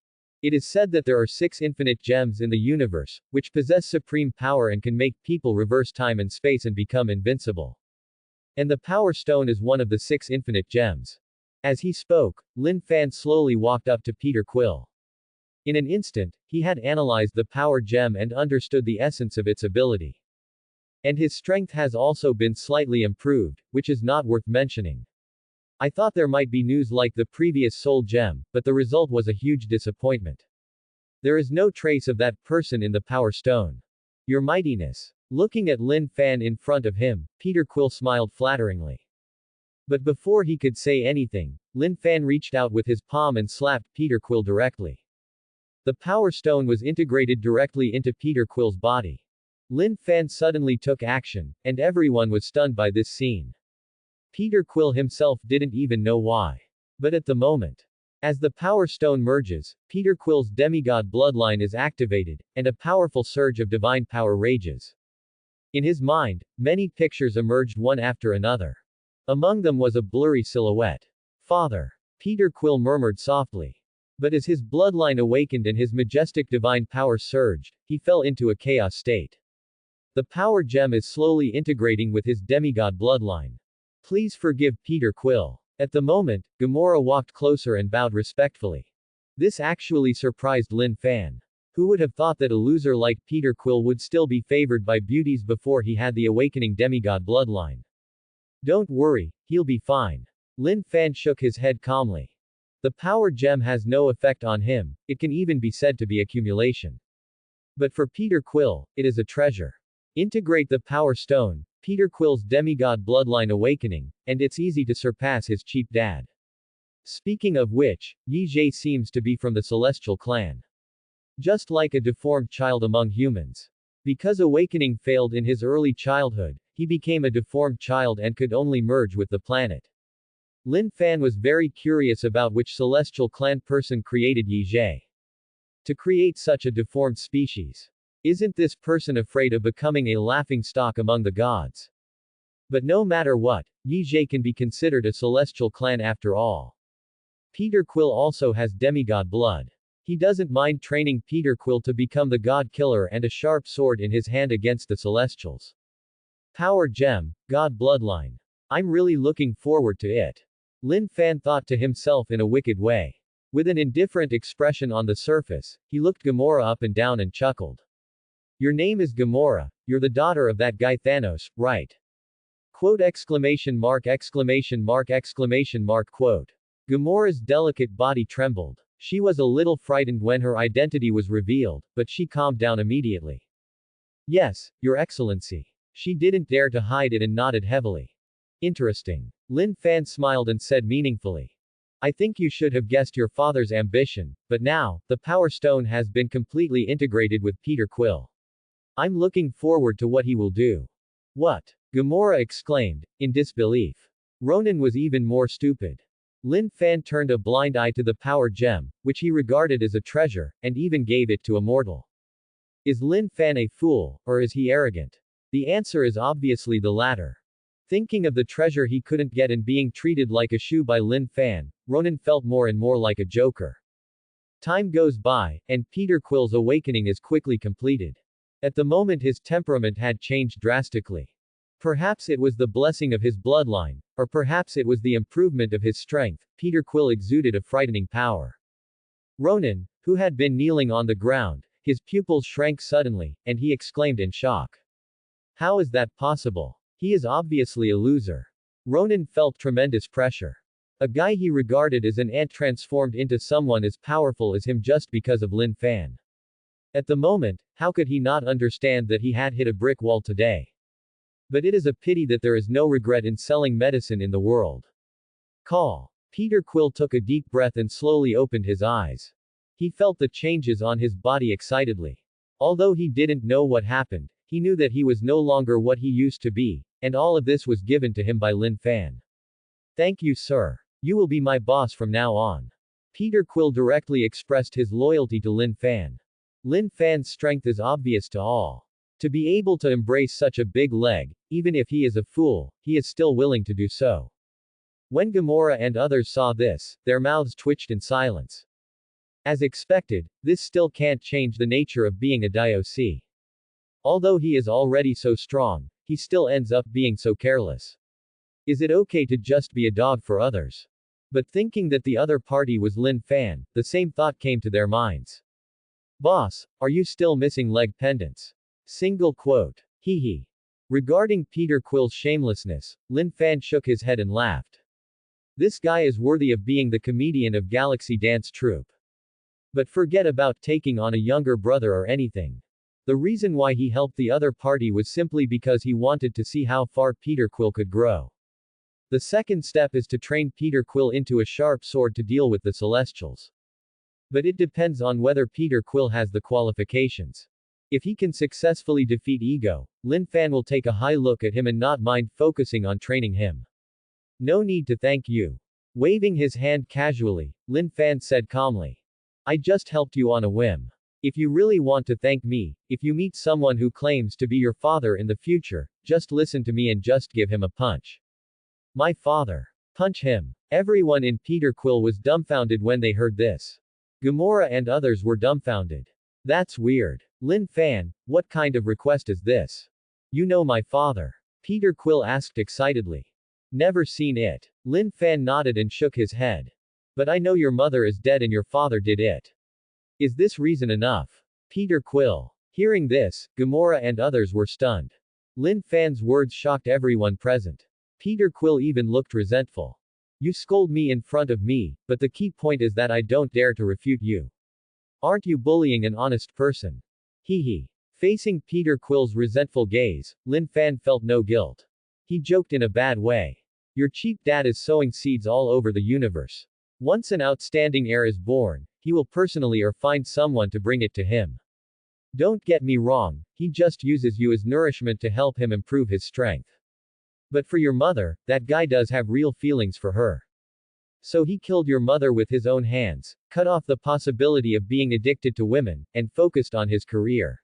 It is said that there are 6 infinite gems in the universe, which possess supreme power and can make people reverse time and space and become invincible. And the Power Stone is one of the 6 infinite gems. As he spoke, Lin Fan slowly walked up to Peter Quill. In an instant, he had analyzed the power gem and understood the essence of its ability. And his strength has also been slightly improved, which is not worth mentioning. I thought there might be news like the previous soul gem, but the result was a huge disappointment. There is no trace of that person in the Power Stone. Your mightiness. Looking at Lin Fan in front of him, Peter Quill smiled flatteringly. But before he could say anything, Lin Fan reached out with his palm and slapped Peter Quill directly. The Power Stone was integrated directly into Peter Quill's body. Lin Fan suddenly took action, and everyone was stunned by this scene. Peter Quill himself didn't even know why. But at the moment, as the Power Stone merges, Peter Quill's demigod bloodline is activated, and a powerful surge of divine power rages. In his mind, many pictures emerged one after another. Among them was a blurry silhouette. Father. Peter Quill murmured softly. But as his bloodline awakened and his majestic divine power surged, he fell into a chaos state. The power gem is slowly integrating with his demigod bloodline. Please forgive Peter Quill. At the moment, Gamora walked closer and bowed respectfully. This actually surprised Lin Fan. Who would have thought that a loser like Peter Quill would still be favored by beauties before he had the awakening demigod bloodline? Don't worry, he'll be fine. Lin Fan shook his head calmly. The power gem has no effect on him, it can even be said to be accumulation. But for Peter Quill, it is a treasure. Integrate the Power Stone, Peter Quill's demigod bloodline awakening, and it's easy to surpass his cheap dad. Speaking of which, Yi Jie seems to be from the Celestial clan. Just like a deformed child among humans. Because awakening failed in his early childhood, he became a deformed child and could only merge with the planet. Lin Fan was very curious about which Celestial clan person created Yi Jie. To create such a deformed species. Isn't this person afraid of becoming a laughingstock among the gods? But no matter what, Yi Jie can be considered a Celestial clan after all. Peter Quill also has demigod blood. He doesn't mind training Peter Quill to become the God Killer and a sharp sword in his hand against the Celestials. Power Gem, God Bloodline. I'm really looking forward to it. Lin Fan thought to himself in a wicked way. With an indifferent expression on the surface, he looked Gamora up and down and chuckled. Your name is Gamora, you're the daughter of that guy Thanos, right? Quote exclamation mark exclamation mark exclamation mark quote. Gamora's delicate body trembled. She was a little frightened when her identity was revealed, but she calmed down immediately. Yes, Your Excellency. She didn't dare to hide it and nodded heavily. Interesting. Lin Fan smiled and said meaningfully. I think you should have guessed your father's ambition, but now, the Power Stone has been completely integrated with Peter Quill. I'm looking forward to what he will do. What? Gamora exclaimed, in disbelief. Ronan was even more stupid. Lin Fan turned a blind eye to the power gem, which he regarded as a treasure, and even gave it to a mortal. Is Lin Fan a fool, or is he arrogant? The answer is obviously the latter. Thinking of the treasure he couldn't get and being treated like a shoe by Lin Fan, Ronan felt more and more like a joker. Time goes by, and Peter Quill's awakening is quickly completed. At the moment his temperament had changed drastically. Perhaps it was the blessing of his bloodline, or perhaps it was the improvement of his strength. Peter Quill exuded a frightening power. Ronan, who had been kneeling on the ground, his pupils shrank suddenly, and he exclaimed in shock. How is that possible? He is obviously a loser. Ronan felt tremendous pressure. A guy he regarded as an ant transformed into someone as powerful as him just because of Lin Fan. At the moment, how could he not understand that he had hit a brick wall today? But it is a pity that there is no regret in selling medicine in the world. Call. Peter Quill took a deep breath and slowly opened his eyes. He felt the changes on his body excitedly. Although he didn't know what happened, he knew that he was no longer what he used to be, and all of this was given to him by Lin Fan. Thank you, sir. You will be my boss from now on. Peter Quill directly expressed his loyalty to Lin Fan. Lin Fan's strength is obvious to all. To be able to embrace such a big leg, even if he is a fool, he is still willing to do so. When Gamora and others saw this, their mouths twitched in silence. As expected, this still can't change the nature of being a DIOC. Although he is already so strong, he still ends up being so careless. Is it okay to just be a dog for others? But thinking that the other party was Lin Fan, the same thought came to their minds. Boss, are you still missing leg pendants? Single quote. Hee hee. Regarding Peter Quill's shamelessness, Lin Fan shook his head and laughed. This guy is worthy of being the comedian of Galaxy Dance Troupe. But forget about taking on a younger brother or anything. The reason why he helped the other party was simply because he wanted to see how far Peter Quill could grow. The second step is to train Peter Quill into a sharp sword to deal with the Celestials. But it depends on whether Peter Quill has the qualifications. If he can successfully defeat Ego, Lin Fan will take a high look at him and not mind focusing on training him. No need to thank you. Waving his hand casually, Lin Fan said calmly. I just helped you on a whim. If you really want to thank me, if you meet someone who claims to be your father in the future, just listen to me and just give him a punch. My father. Punch him. Everyone in Peter Quill was dumbfounded when they heard this. Gamora and others were dumbfounded. That's weird. Lin Fan, what kind of request is this? You know my father? Peter Quill asked excitedly. Never seen it. Lin Fan nodded and shook his head. But I know your mother is dead and your father did it. Is this reason enough? Peter Quill. Hearing this, Gamora and others were stunned. Lin Fan's words shocked everyone present. Peter Quill even looked resentful. You scold me in front of me, but the key point is that I don't dare to refute you. Aren't you bullying an honest person? Hee hee. Facing Peter Quill's resentful gaze, Lin Fan felt no guilt. He joked in a bad way. Your cheap dad is sowing seeds all over the universe. Once an outstanding heir is born, he will personally or find someone to bring it to him. Don't get me wrong, he just uses you as nourishment to help him improve his strength. But for your mother, that guy does have real feelings for her. So he killed your mother with his own hands, cut off the possibility of being addicted to women, and focused on his career.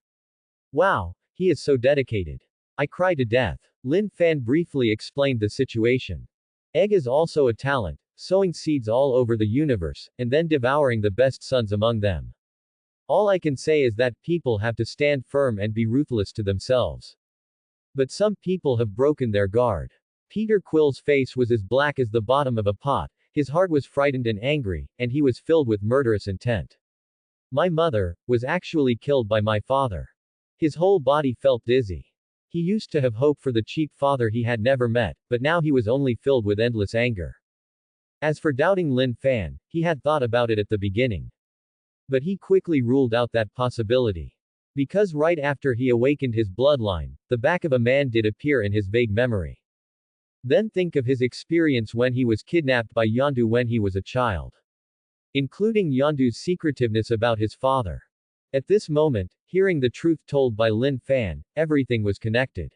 Wow, he is so dedicated. I cry to death. Lin Fan briefly explained the situation. Egg is also a talent, sowing seeds all over the universe, and then devouring the best sons among them. All I can say is that people have to stand firm and be ruthless to themselves. But some people have broken their guard. Peter Quill's face was as black as the bottom of a pot, his heart was frightened and angry, and he was filled with murderous intent. My mother was actually killed by my father. His whole body felt dizzy. He used to have hope for the cheap father he had never met, but now he was only filled with endless anger. As for doubting Lin Fan, he had thought about it at the beginning. But he quickly ruled out that possibility. Because right after he awakened his bloodline, the back of a man did appear in his vague memory. Then think of his experience when he was kidnapped by Yondu when he was a child. Including Yondu's secretiveness about his father. At this moment, hearing the truth told by Lin Fan, everything was connected.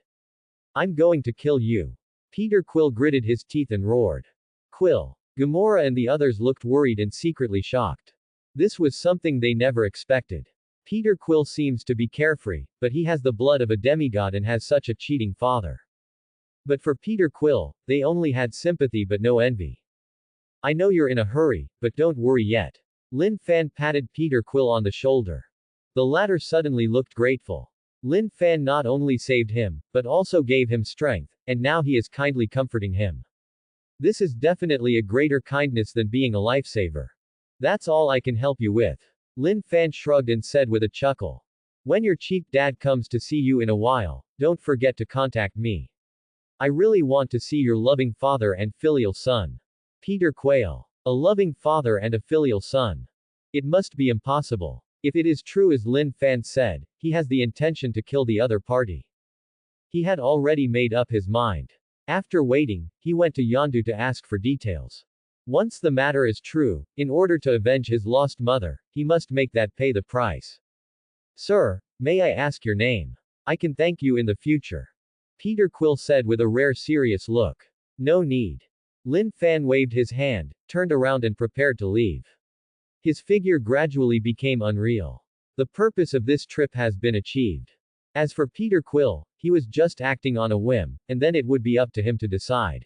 I'm going to kill you. Peter Quill gritted his teeth and roared. Quill. Gamora and the others looked worried and secretly shocked. This was something they never expected. Peter Quill seems to be carefree, but he has the blood of a demigod and has such a cheating father. But for Peter Quill, they only had sympathy but no envy. I know you're in a hurry, but don't worry yet. Lin Fan patted Peter Quill on the shoulder. The latter suddenly looked grateful. Lin Fan not only saved him, but also gave him strength, and now he is kindly comforting him. This is definitely a greater kindness than being a lifesaver. That's all I can help you with. Lin Fan shrugged and said with a chuckle. When your cheap dad comes to see you in a while, don't forget to contact me. I really want to see your loving father and filial son. Peter Quill. A loving father and a filial son. It must be impossible. If it is true as Lin Fan said, he has the intention to kill the other party. He had already made up his mind. After waiting, he went to Yondu to ask for details. Once the matter is true, in order to avenge his lost mother, he must make that pay the price. Sir, may I ask your name? I can thank you in the future. Peter Quill said with a rare serious look. No need. Lin Fan waved his hand, turned around and prepared to leave. His figure gradually became unreal. The purpose of this trip has been achieved. As for Peter Quill, he was just acting on a whim, and then it would be up to him to decide.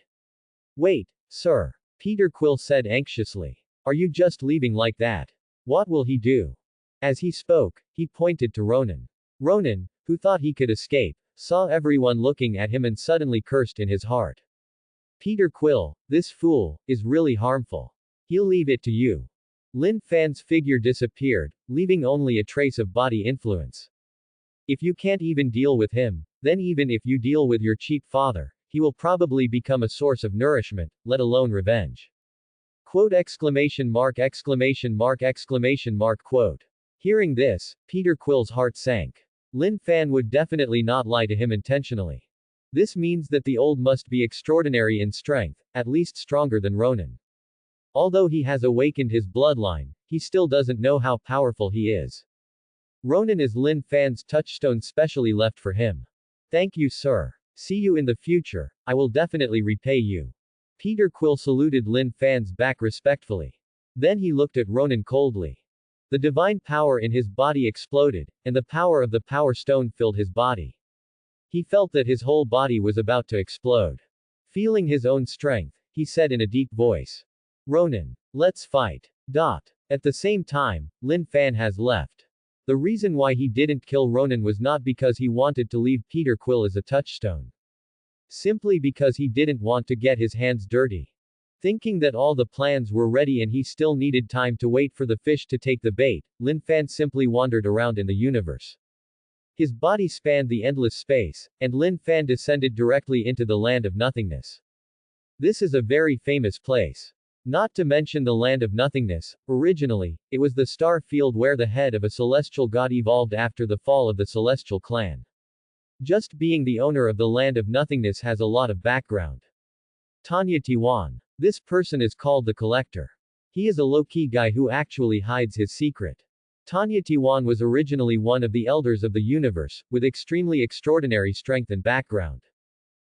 Wait, sir. Peter Quill said anxiously. Are you just leaving like that? What will he do? As he spoke, he pointed to Ronan. Ronan, who thought he could escape, saw everyone looking at him and suddenly cursed in his heart. Peter Quill, this fool, is really harmful. He'll leave it to you. Lin Fan's figure disappeared, leaving only a trace of body influence. If you can't even deal with him, then even if you deal with your cheap father, he will probably become a source of nourishment, let alone revenge. Quote exclamation mark exclamation mark exclamation mark quote. Hearing this, Peter Quill's heart sank. Lin Fan would definitely not lie to him intentionally. This means that the old must be extraordinary in strength, at least stronger than Ronan. Although he has awakened his bloodline, he still doesn't know how powerful he is. Ronan is Lin Fan's touchstone specially left for him. Thank you, sir. See you in the future. I will definitely repay you. Peter Quill saluted Lin Fan's back respectfully. Then he looked at Ronan coldly. The divine power in his body exploded, and the power of the Power Stone filled his body. He felt that his whole body was about to explode. Feeling his own strength, he said in a deep voice. Ronan, let's fight. At the same time, Lin Fan has left. The reason why he didn't kill Ronan was not because he wanted to leave Peter Quill as a touchstone. Simply because he didn't want to get his hands dirty. Thinking that all the plans were ready and he still needed time to wait for the fish to take the bait, Lin Fan simply wandered around in the universe. His body spanned the endless space, and Lin Fan descended directly into the land of nothingness. This is a very famous place. Not to mention the land of nothingness, originally, it was the star field where the head of a celestial god evolved after the fall of the celestial clan. Just being the owner of the land of nothingness has a lot of background. Tanya Tiwan. This person is called the Collector. He is a low-key guy who actually hides his secret. Tanya Tiwan was originally one of the elders of the universe, with extremely extraordinary strength and background.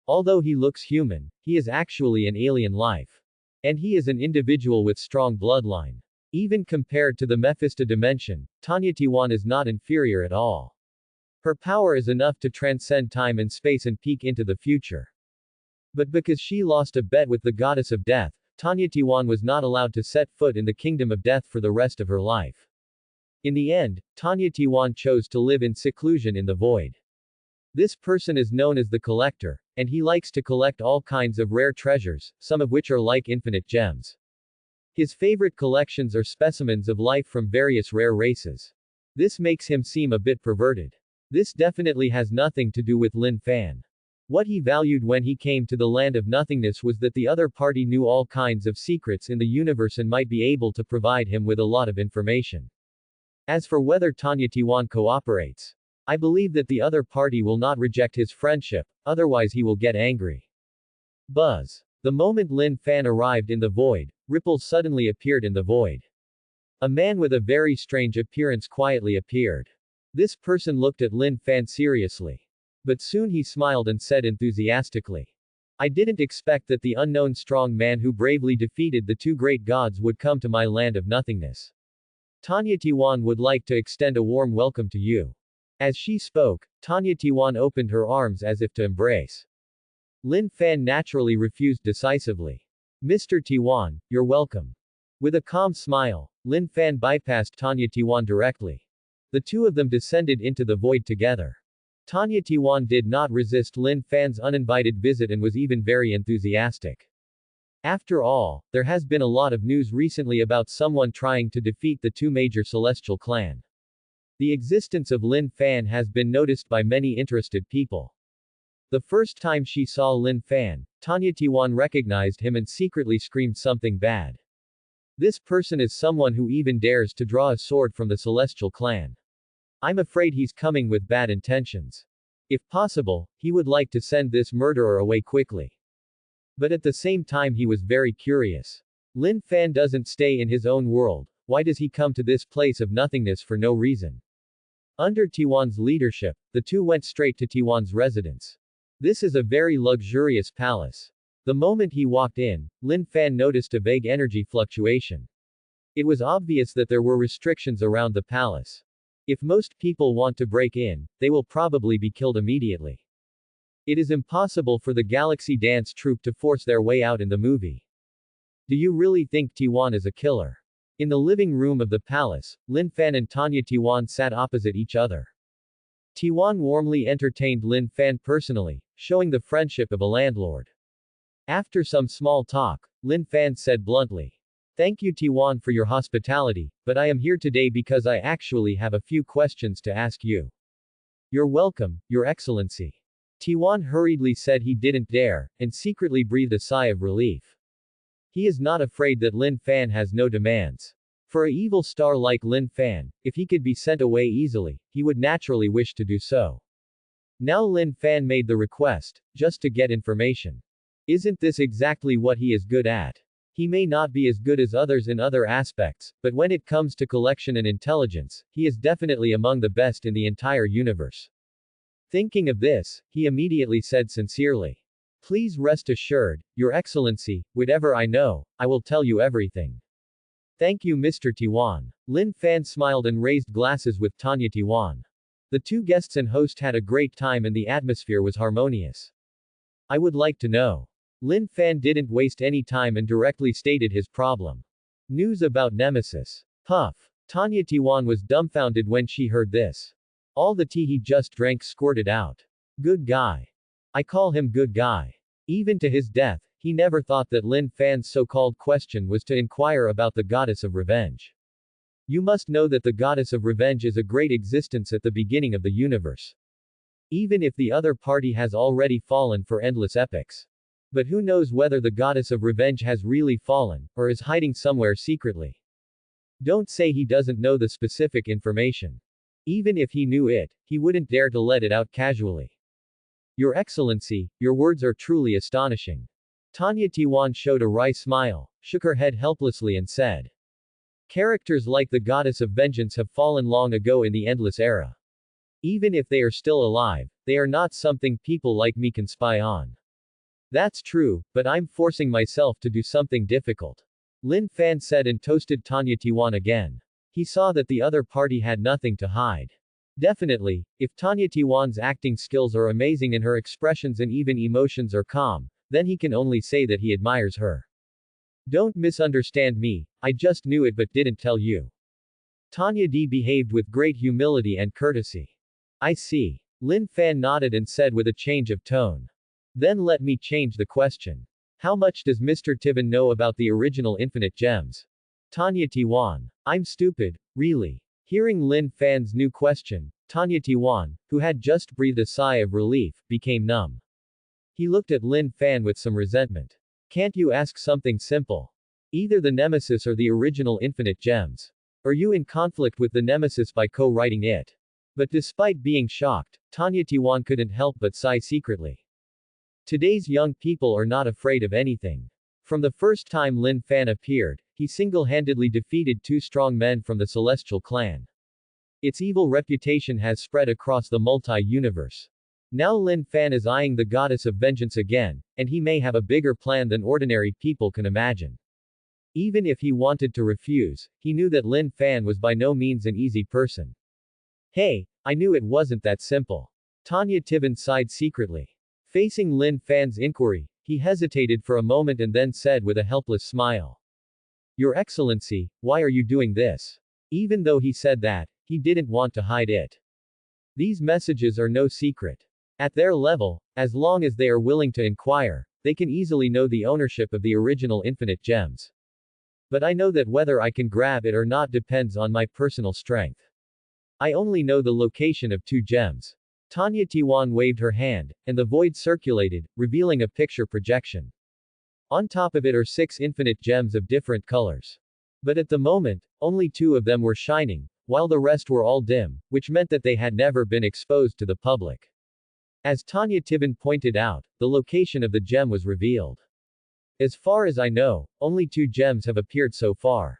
Although he looks human, he is actually an alien life. And he is an individual with strong bloodline. Even compared to the Mephisto dimension, Tanya Tiwan is not inferior at all. Her power is enough to transcend time and space and peek into the future. But because she lost a bet with the goddess of death, Tanya Tiwan was not allowed to set foot in the kingdom of death for the rest of her life. In the end, Tanya Tiwan chose to live in seclusion in the void. This person is known as the Collector, and he likes to collect all kinds of rare treasures, some of which are like infinite gems. His favorite collections are specimens of life from various rare races. This makes him seem a bit perverted. This definitely has nothing to do with Lin Fan. What he valued when he came to the land of nothingness was that the other party knew all kinds of secrets in the universe and might be able to provide him with a lot of information. As for whether Tanya Tiwan cooperates, I believe that the other party will not reject his friendship, otherwise he will get angry. Buzz. The moment Lin Fan arrived in the void, ripples suddenly appeared in the void. A man with a very strange appearance quietly appeared. This person looked at Lin Fan seriously. But soon he smiled and said enthusiastically. I didn't expect that the unknown strong man who bravely defeated the two great gods would come to my land of nothingness. Tanya Tiwan would like to extend a warm welcome to you. As she spoke, Tanya Tiwan opened her arms as if to embrace. Lin Fan naturally refused decisively. Mr. Tiwan, you're welcome. With a calm smile, Lin Fan bypassed Tanya Tiwan directly. The two of them descended into the void together. Tanya Tiwan did not resist Lin Fan's uninvited visit and was even very enthusiastic. After all, there has been a lot of news recently about someone trying to defeat the two major celestial clan. The existence of Lin Fan has been noticed by many interested people. The first time she saw Lin Fan, Tanya Tiwan recognized him and secretly screamed something bad. This person is someone who even dares to draw a sword from the celestial clan. I'm afraid he's coming with bad intentions. If possible, he would like to send this murderer away quickly. But at the same time he was very curious. Lin Fan doesn't stay in his own world, why does he come to this place of nothingness for no reason? Under Tiwan's leadership, the two went straight to Tiwan's residence. This is a very luxurious palace. The moment he walked in, Lin Fan noticed a vague energy fluctuation. It was obvious that there were restrictions around the palace. If most people want to break in, they will probably be killed immediately. It is impossible for the Galaxy Dance Troupe to force their way out in the movie. Do you really think Tiwan is a killer? In the living room of the palace, Lin Fan and Tanya Tiwan sat opposite each other. Tiwan warmly entertained Lin Fan personally, showing the friendship of a landlord. After some small talk, Lin Fan said bluntly. Thank you Tiwan for your hospitality, but I am here today because I actually have a few questions to ask you. You're welcome, Your Excellency. Tiwan hurriedly said he didn't dare, and secretly breathed a sigh of relief. He is not afraid that Lin Fan has no demands. For a evil star like Lin Fan, if he could be sent away easily, he would naturally wish to do so. Now Lin Fan made the request, just to get information. Isn't this exactly what he is good at? He may not be as good as others in other aspects, but when it comes to collection and intelligence, he is definitely among the best in the entire universe. Thinking of this, he immediately said sincerely. Please rest assured, Your Excellency, whatever I know, I will tell you everything. Thank you Mr. Tiwan. Lin Fan smiled and raised glasses with Tanya Tiwan. The two guests and host had a great time and the atmosphere was harmonious. I would like to know. Lin Fan didn't waste any time and directly stated his problem. News about Nemesis. Puff. Tanya Tiwan was dumbfounded when she heard this. All the tea he just drank squirted out. Good guy. I call him good guy. Even to his death, he never thought that Lin Fan's so-called question was to inquire about the goddess of revenge. You must know that the goddess of revenge is a great existence at the beginning of the universe. Even if the other party has already fallen for endless epochs. But who knows whether the goddess of revenge has really fallen, or is hiding somewhere secretly. Don't say he doesn't know the specific information. Even if he knew it, he wouldn't dare to let it out casually. Your Excellency, your words are truly astonishing. Tanya Tiwan showed a wry smile, shook her head helplessly and said. Characters like the goddess of vengeance have fallen long ago in the endless era. Even if they are still alive, they are not something people like me can spy on. That's true, but I'm forcing myself to do something difficult. Lin Fan said and toasted Tanya Tiwan again. He saw that the other party had nothing to hide. Definitely, if Tanya Tiwan's acting skills are amazing and her expressions and even emotions are calm, then he can only say that he admires her. Don't misunderstand me, I just knew it but didn't tell you. Tanya D behaved with great humility and courtesy. I see. Lin Fan nodded and said with a change of tone. Then let me change the question. How much does Mr. Tivan know about the original infinite gems? Tanya Tiwan. I'm stupid, really. Hearing Lin Fan's new question, Tanya Tiwan, who had just breathed a sigh of relief, became numb. He looked at Lin Fan with some resentment. Can't you ask something simple? Either the Nemesis or the original infinite gems. Are you in conflict with the Nemesis by co-writing it? But despite being shocked, Tanya Tiwan couldn't help but sigh secretly. Today's young people are not afraid of anything. From the first time Lin Fan appeared, he single-handedly defeated two strong men from the Celestial clan. Its evil reputation has spread across the multi-universe. Now Lin Fan is eyeing the goddess of vengeance again, and he may have a bigger plan than ordinary people can imagine. Even if he wanted to refuse, he knew that Lin Fan was by no means an easy person. Hey, I knew it wasn't that simple. Tanya Tivan sighed secretly. Facing Lin Fan's inquiry, he hesitated for a moment and then said with a helpless smile. Your Excellency, why are you doing this? Even though he said that, he didn't want to hide it. These messages are no secret. At their level, as long as they are willing to inquire, they can easily know the ownership of the original infinite gems. But I know that whether I can grab it or not depends on my personal strength. I only know the location of two gems. Tanya Tiwan waved her hand, and the void circulated, revealing a picture projection. On top of it are 6 infinite gems of different colors. But at the moment, only 2 of them were shining, while the rest were all dim, which meant that they had never been exposed to the public. As Tanya Tivan pointed out, the location of the gem was revealed. As far as I know, only 2 gems have appeared so far.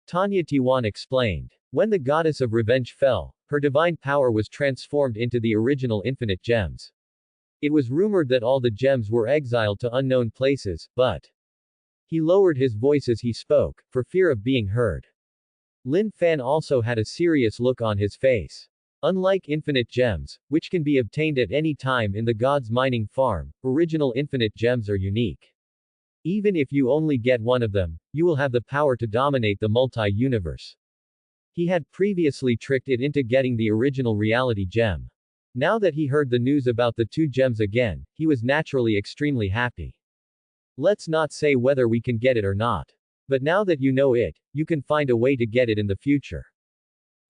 Tanya Tiwan explained. When the goddess of revenge fell, her divine power was transformed into the original infinite gems. It was rumored that all the gems were exiled to unknown places, but he lowered his voice as he spoke, for fear of being heard. Lin Fan also had a serious look on his face. Unlike infinite gems, which can be obtained at any time in the god's mining farm, original infinite gems are unique. Even if you only get one of them, you will have the power to dominate the multi-universe. He had previously tricked it into getting the original reality gem. Now that he heard the news about the 2 gems again, he was naturally extremely happy. Let's not say whether we can get it or not. But now that you know it, you can find a way to get it in the future.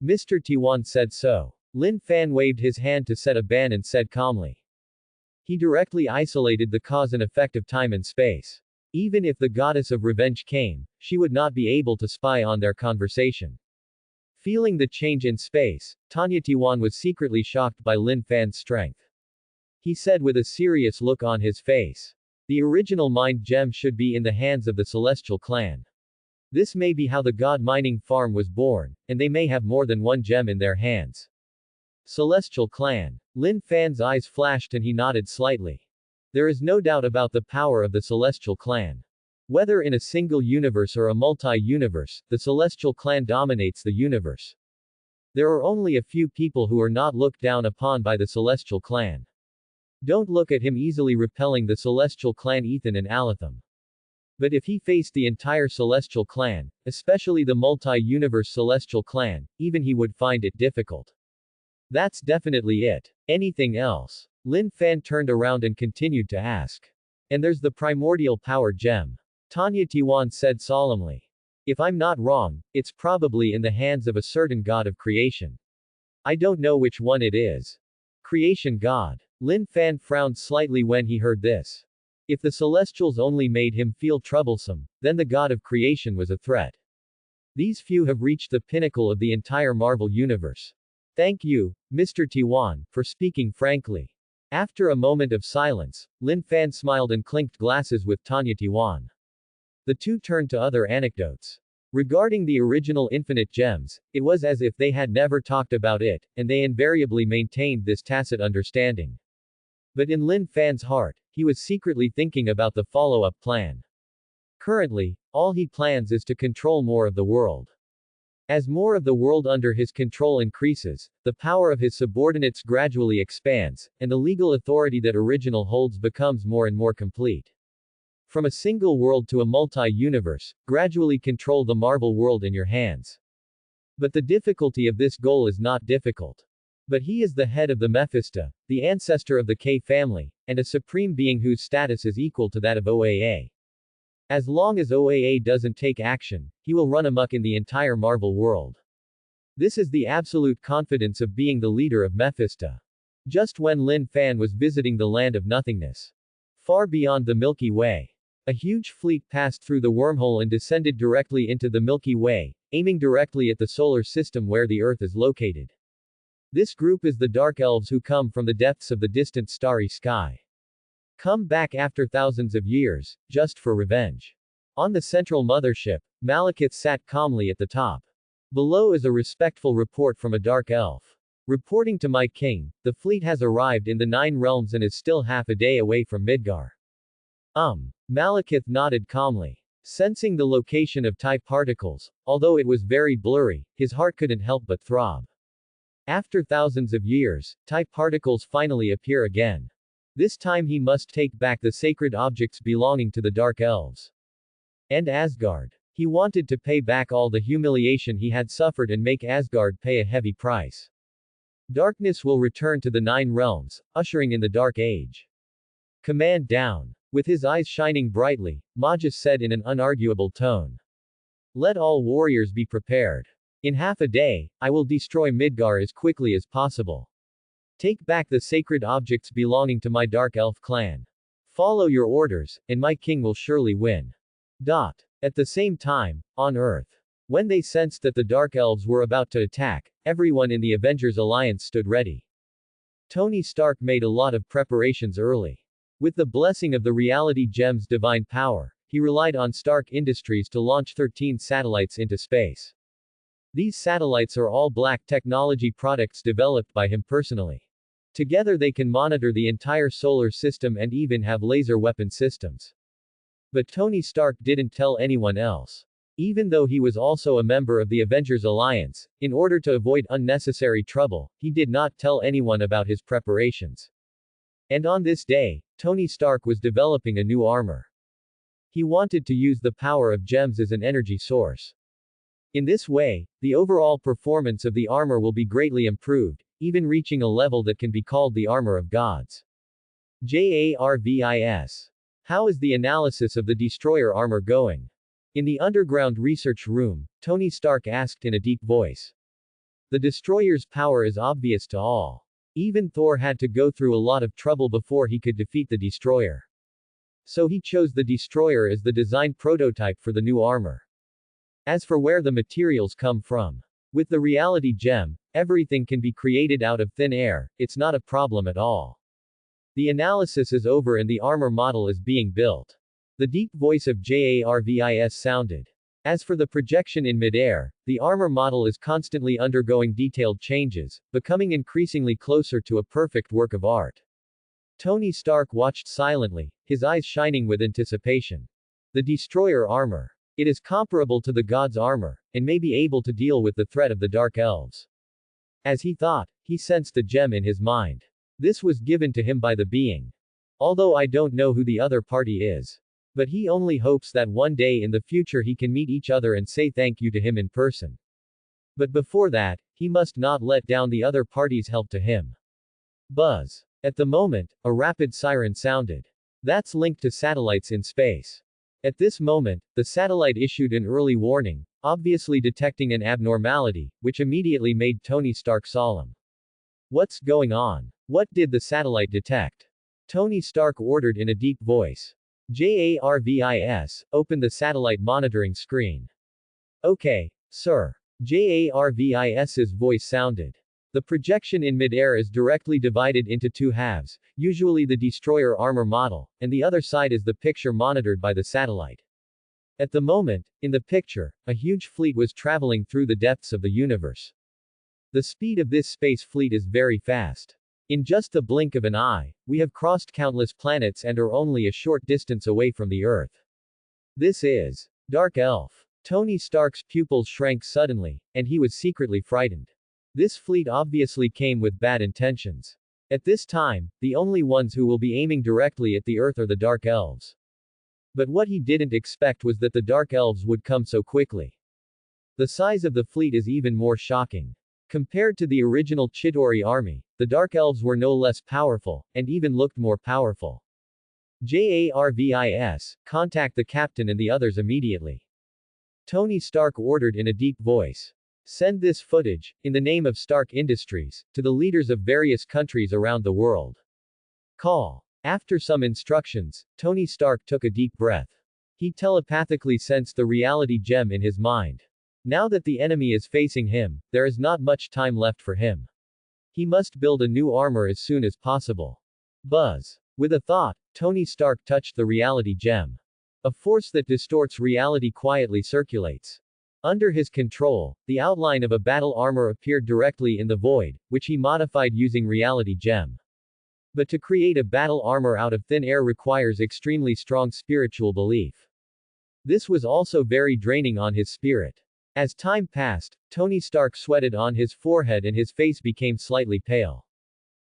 Mr. Tiwan said so. Lin Fan waved his hand to set a ban and said calmly. He directly isolated the cause and effect of time and space. Even if the goddess of revenge came, she would not be able to spy on their conversation. Feeling the change in space, Tanya Tiwan was secretly shocked by Lin Fan's strength. He said with a serious look on his face. The original mind gem should be in the hands of the Celestial Clan. This may be how the God mining farm was born, and they may have more than one gem in their hands. Celestial Clan. Lin Fan's eyes flashed and he nodded slightly. There is no doubt about the power of the Celestial Clan. Whether in a single universe or a multi-universe, the Celestial Clan dominates the universe. There are only a few people who are not looked down upon by the Celestial Clan. Don't look at him easily repelling the Celestial Clan Ethan and Alatham. But if he faced the entire Celestial Clan, especially the multi-universe Celestial Clan, even he would find it difficult. That's definitely it. Anything else? Lin Fan turned around and continued to ask. And there's the primordial power gem. Tanya Tiwan said solemnly. If I'm not wrong, it's probably in the hands of a certain god of creation. I don't know which one it is. Creation god. Lin Fan frowned slightly when he heard this. If the Celestials only made him feel troublesome, then the god of creation was a threat. These few have reached the pinnacle of the entire Marvel universe. Thank you, Mr. Tiwan, for speaking frankly. After a moment of silence, Lin Fan smiled and clinked glasses with Tanya Tiwan. The two turned to other anecdotes. Regarding the original Infinite Gems, it was as if they had never talked about it, and they invariably maintained this tacit understanding. But in Lin Fan's heart, he was secretly thinking about the follow-up plan. Currently, all he plans is to control more of the world. As more of the world under his control increases, the power of his subordinates gradually expands, and the legal authority that Original holds becomes more and more complete. From a single world to a multi-universe, gradually control the Marvel world in your hands. But the difficulty of this goal is not difficult. But he is the head of the Mephisto, the ancestor of the K family, and a supreme being whose status is equal to that of OAA. As long as OAA doesn't take action, he will run amok in the entire Marvel world. This is the absolute confidence of being the leader of Mephisto. Just when Lin Fan was visiting the land of nothingness, far beyond the Milky Way, a huge fleet passed through the wormhole and descended directly into the Milky Way, aiming directly at the solar system where the Earth is located. This group is the Dark Elves who come from the depths of the distant starry sky. Come back after thousands of years, just for revenge. On the central mothership, Malekith sat calmly at the top. Below is a respectful report from a Dark Elf. Reporting to my king, the fleet has arrived in the 9 realms and is still half a day away from Midgar. Malekith nodded calmly. Sensing the location of type particles, although it was very blurry, his heart couldn't help but throb. After thousands of years, type particles finally appear again. This time he must take back the sacred objects belonging to the Dark Elves. And Asgard. He wanted to pay back all the humiliation he had suffered and make Asgard pay a heavy price. Darkness will return to the 9 realms, ushering in the Dark Age. Command down. With his eyes shining brightly, Magus said in an unarguable tone. Let all warriors be prepared. In half a day, I will destroy Midgar as quickly as possible. Take back the sacred objects belonging to my Dark Elf clan. Follow your orders, and my king will surely win. At the same time, on Earth. When they sensed that the Dark Elves were about to attack, everyone in the Avengers Alliance stood ready. Tony Stark made a lot of preparations early. With the blessing of the Reality Gem's divine power, he relied on Stark Industries to launch 13 satellites into space. These satellites are all black technology products developed by him personally. Together they can monitor the entire solar system and even have laser weapon systems. But Tony Stark didn't tell anyone else. Even though he was also a member of the Avengers Alliance, in order to avoid unnecessary trouble, he did not tell anyone about his preparations. And on this day, Tony Stark was developing a new armor. He wanted to use the power of gems as an energy source. In this way, the overall performance of the armor will be greatly improved, even reaching a level that can be called the armor of gods. JARVIS. How is the analysis of the destroyer armor going? In the underground research room, Tony Stark asked in a deep voice. The destroyer's power is obvious to all. Even Thor had to go through a lot of trouble before he could defeat the destroyer. So he chose the destroyer as the design prototype for the new armor. As for where the materials come from, with the reality gem, everything can be created out of thin air, it's not a problem at all. The analysis is over and the armor model is being built. The deep voice of Jarvis sounded. As for the projection in midair, the armor model is constantly undergoing detailed changes, becoming increasingly closer to a perfect work of art. Tony Stark watched silently, his eyes shining with anticipation. The destroyer armor. It is comparable to the god's armor, and may be able to deal with the threat of the Dark Elves. As he thought, he sensed the gem in his mind. This was given to him by the being. Although I don't know who the other party is. But he only hopes that one day in the future he can meet each other and say thank you to him in person. But before that, he must not let down the other party's help to him. Buzz. At the moment, a rapid siren sounded. That's linked to satellites in space. At this moment, the satellite issued an early warning, obviously detecting an abnormality, which immediately made Tony Stark solemn. What's going on? What did the satellite detect? Tony Stark ordered in a deep voice. Jarvis, open the satellite monitoring screen. Okay, sir. Jarvis's voice sounded. The projection in midair is directly divided into two halves, usually the destroyer armor model, and the other side is the picture monitored by the satellite. At the moment, in the picture, a huge fleet was traveling through the depths of the universe. The speed of this space fleet is very fast. In just the blink of an eye, we have crossed countless planets and are only a short distance away from the Earth. This is Dark Elf. Tony Stark's pupils shrank suddenly, and he was secretly frightened. This fleet obviously came with bad intentions. At this time, the only ones who will be aiming directly at the Earth are the Dark Elves. But what he didn't expect was that the Dark Elves would come so quickly. The size of the fleet is even more shocking. Compared to the original Chitauri army, the Dark Elves were no less powerful, and even looked more powerful. Jarvis, contact the captain and the others immediately. Tony Stark ordered in a deep voice. Send this footage, in the name of Stark Industries, to the leaders of various countries around the world. Call. After some instructions, Tony Stark took a deep breath. He telepathically sensed the reality gem in his mind. Now that the enemy is facing him, there is not much time left for him. He must build a new armor as soon as possible. Buzz. With a thought, Tony Stark touched the reality gem. A force that distorts reality quietly circulates. Under his control, the outline of a battle armor appeared directly in the void, which he modified using reality gem. But to create a battle armor out of thin air requires extremely strong spiritual belief. This was also very draining on his spirit. As time passed, Tony Stark sweated on his forehead and his face became slightly pale.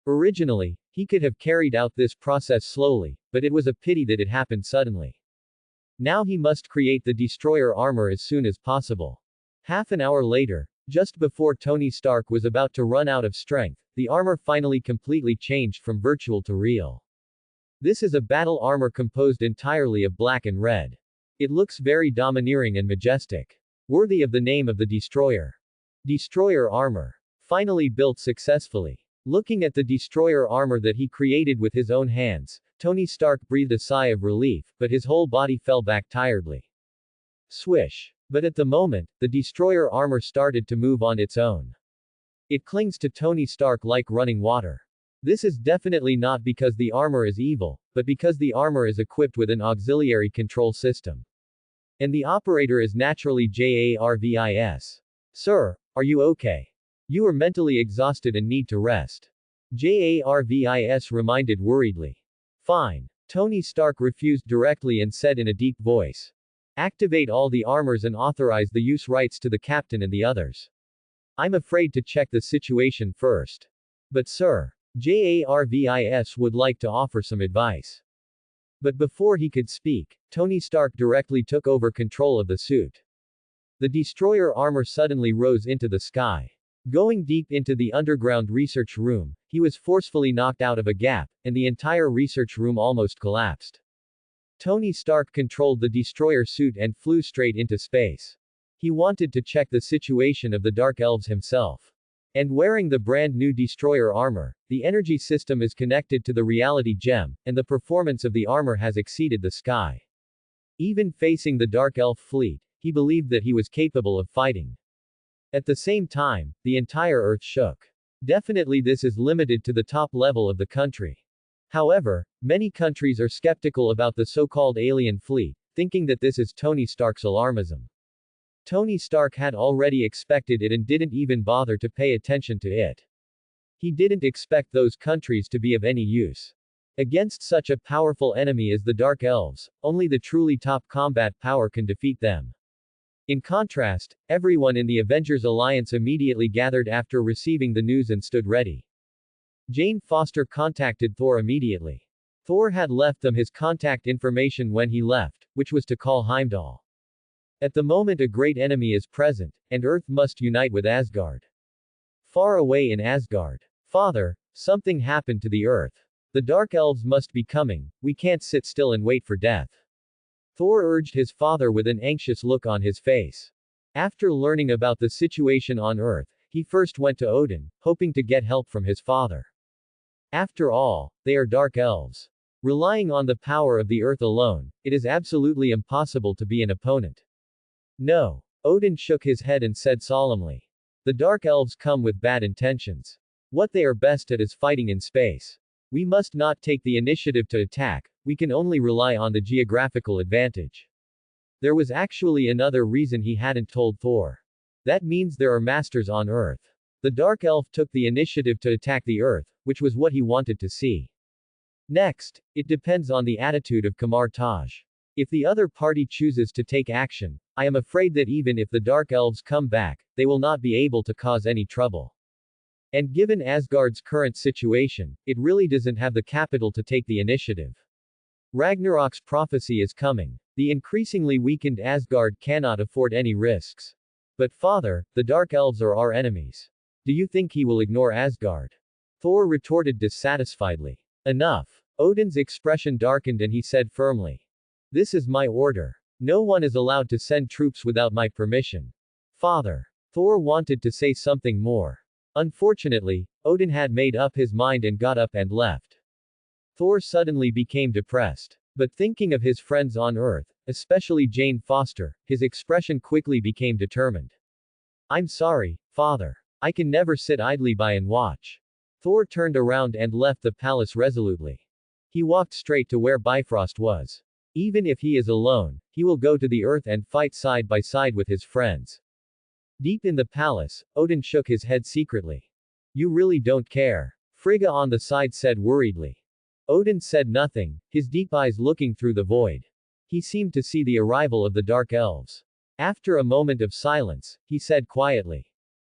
Originally, he could have carried out this process slowly, but it was a pity that it happened suddenly. Now he must create the destroyer armor as soon as possible. Half an hour later, just before Tony Stark was about to run out of strength, the armor finally completely changed from virtual to real. This is a battle armor composed entirely of black and red. It looks very domineering and majestic. Worthy of the name of the destroyer. Destroyer armor. Finally built successfully. Looking at the destroyer armor that he created with his own hands, Tony Stark breathed a sigh of relief, but his whole body fell back tiredly. Swish. But at the moment, the destroyer armor started to move on its own. It clings to Tony Stark like running water. This is definitely not because the armor is evil, but because the armor is equipped with an auxiliary control system. And the operator is naturally Jarvis. Sir, are you okay? You are mentally exhausted and need to rest. Jarvis reminded worriedly. Fine. Tony Stark refused directly and said in a deep voice. Activate all the armors and authorize the use rights to the captain and the others. I'm afraid to check the situation first. But sir, Jarvis would like to offer some advice. But before he could speak, Tony Stark directly took over control of the suit. The destroyer armor suddenly rose into the sky. Going deep into the underground research room, he was forcefully knocked out of a gap, and the entire research room almost collapsed. Tony Stark controlled the destroyer suit and flew straight into space. He wanted to check the situation of the Dark Elves himself. And wearing the brand new destroyer armor, the energy system is connected to the reality gem, and the performance of the armor has exceeded the sky. Even facing the Dark Elf fleet, he believed that he was capable of fighting. At the same time, the entire earth shook. Definitely this is limited to the top level of the country. However, many countries are skeptical about the so-called alien fleet, thinking that this is Tony Stark's alarmism. Tony Stark had already expected it and didn't even bother to pay attention to it. He didn't expect those countries to be of any use. Against such a powerful enemy as the Dark Elves, only the truly top combat power can defeat them. In contrast, everyone in the Avengers Alliance immediately gathered after receiving the news and stood ready. Jane Foster contacted Thor immediately. Thor had left them his contact information when he left, which was to call Heimdall. At the moment a great enemy is present, and Earth must unite with Asgard. Far away in Asgard. Father, something happened to the Earth. The Dark Elves must be coming, we can't sit still and wait for death. Thor urged his father with an anxious look on his face. After learning about the situation on Earth, he first went to Odin, hoping to get help from his father. After all, they are Dark Elves. Relying on the power of the Earth alone, it is absolutely impossible to be an opponent. No. Odin shook his head and said solemnly. The Dark Elves come with bad intentions. What they are best at is fighting in space. We must not take the initiative to attack, we can only rely on the geographical advantage. There was actually another reason he hadn't told Thor. That means there are masters on Earth. The Dark Elf took the initiative to attack the Earth, which was what he wanted to see. Next, it depends on the attitude of Kamar Taj. If the other party chooses to take action, I am afraid that even if the Dark Elves come back, they will not be able to cause any trouble. And given Asgard's current situation, it really doesn't have the capital to take the initiative. Ragnarok's prophecy is coming. The increasingly weakened Asgard cannot afford any risks. But father, the Dark Elves are our enemies. Do you think he will ignore Asgard? Thor retorted dissatisfiedly. Enough. Odin's expression darkened and he said firmly. This is my order. No one is allowed to send troops without my permission. Father. Thor wanted to say something more. Unfortunately, Odin had made up his mind and got up and left. Thor suddenly became depressed. But thinking of his friends on Earth, especially Jane Foster, his expression quickly became determined. I'm sorry, father. I can never sit idly by and watch. Thor turned around and left the palace resolutely. He walked straight to where Bifrost was. Even if he is alone, he will go to the Earth and fight side by side with his friends. Deep in the palace, Odin shook his head secretly. You really don't care. Frigga on the side said worriedly. Odin said nothing, his deep eyes looking through the void. He seemed to see the arrival of the Dark Elves. After a moment of silence, he said quietly.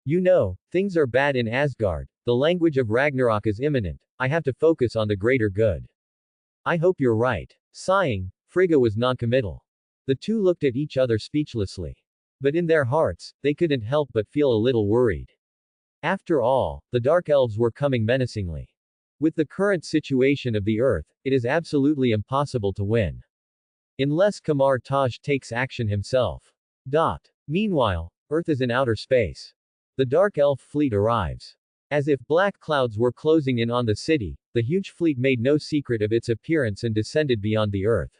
You know, things are bad in Asgard, the language of Ragnarok is imminent, I have to focus on the greater good. I hope you're right. Sighing, Frigga was noncommittal. The two looked at each other speechlessly. But in their hearts, they couldn't help but feel a little worried. After all, the Dark Elves were coming menacingly. With the current situation of the Earth, it is absolutely impossible to win. Unless Kamar Taj takes action himself. Meanwhile, Earth is in outer space. The Dark Elf fleet arrives. As if black clouds were closing in on the city, the huge fleet made no secret of its appearance and descended beyond the Earth.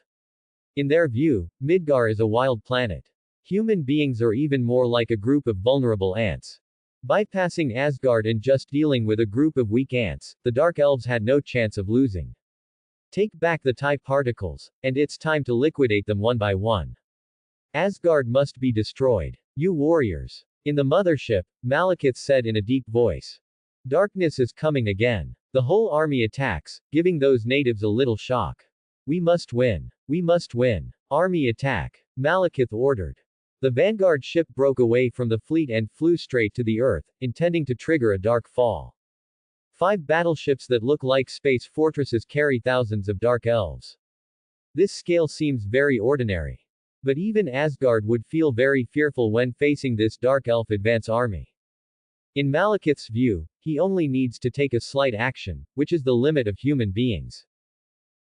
In their view, Midgar is a wild planet. Human beings are even more like a group of vulnerable ants. Bypassing Asgard and just dealing with a group of weak ants, the Dark Elves had no chance of losing. Take back the TIE particles, and it's time to liquidate them one by one. Asgard must be destroyed. You warriors. In the mothership, Malekith said in a deep voice. Darkness is coming again. The whole army attacks, giving those natives a little shock. We must win. We must win. Army attack. Malekith ordered. The Vanguard ship broke away from the fleet and flew straight to the Earth, intending to trigger a dark fall. 5 battleships that look like space fortresses carry thousands of Dark Elves. This scale seems very ordinary. But even Asgard would feel very fearful when facing this Dark Elf advance army. In Malekith's view, he only needs to take a slight action, which is the limit of human beings.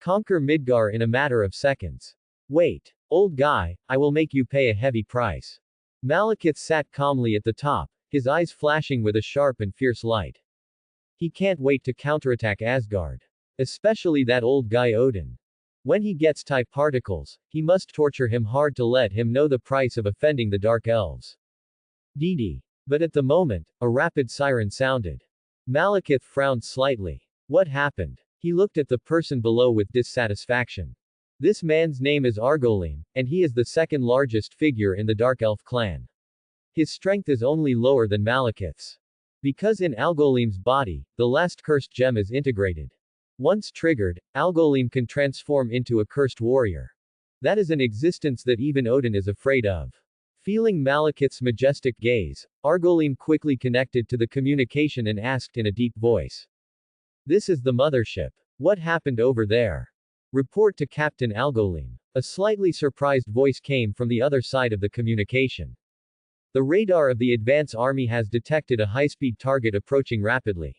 Conquer Midgar in a matter of seconds. Wait. Old guy, I will make you pay a heavy price. Malekith sat calmly at the top, his eyes flashing with a sharp and fierce light. He can't wait to counterattack Asgard. Especially that old guy Odin. When he gets type particles, he must torture him hard to let him know the price of offending the Dark Elves. Dee. But at the moment, a rapid siren sounded. Malekith frowned slightly. What happened? He looked at the person below with dissatisfaction. This man's name is Argolim, and he is the second largest figure in the Dark Elf clan. His strength is only lower than Malekith's. Because in Algolim's body, the last cursed gem is integrated. Once triggered, Algolim can transform into a cursed warrior. That is an existence that even Odin is afraid of. Feeling Malekith's majestic gaze, Argolim quickly connected to the communication and asked in a deep voice. This is the mothership. What happened over there? Report to Captain Algolim. A slightly surprised voice came from the other side of the communication. The radar of the advance army has detected a high-speed target approaching rapidly.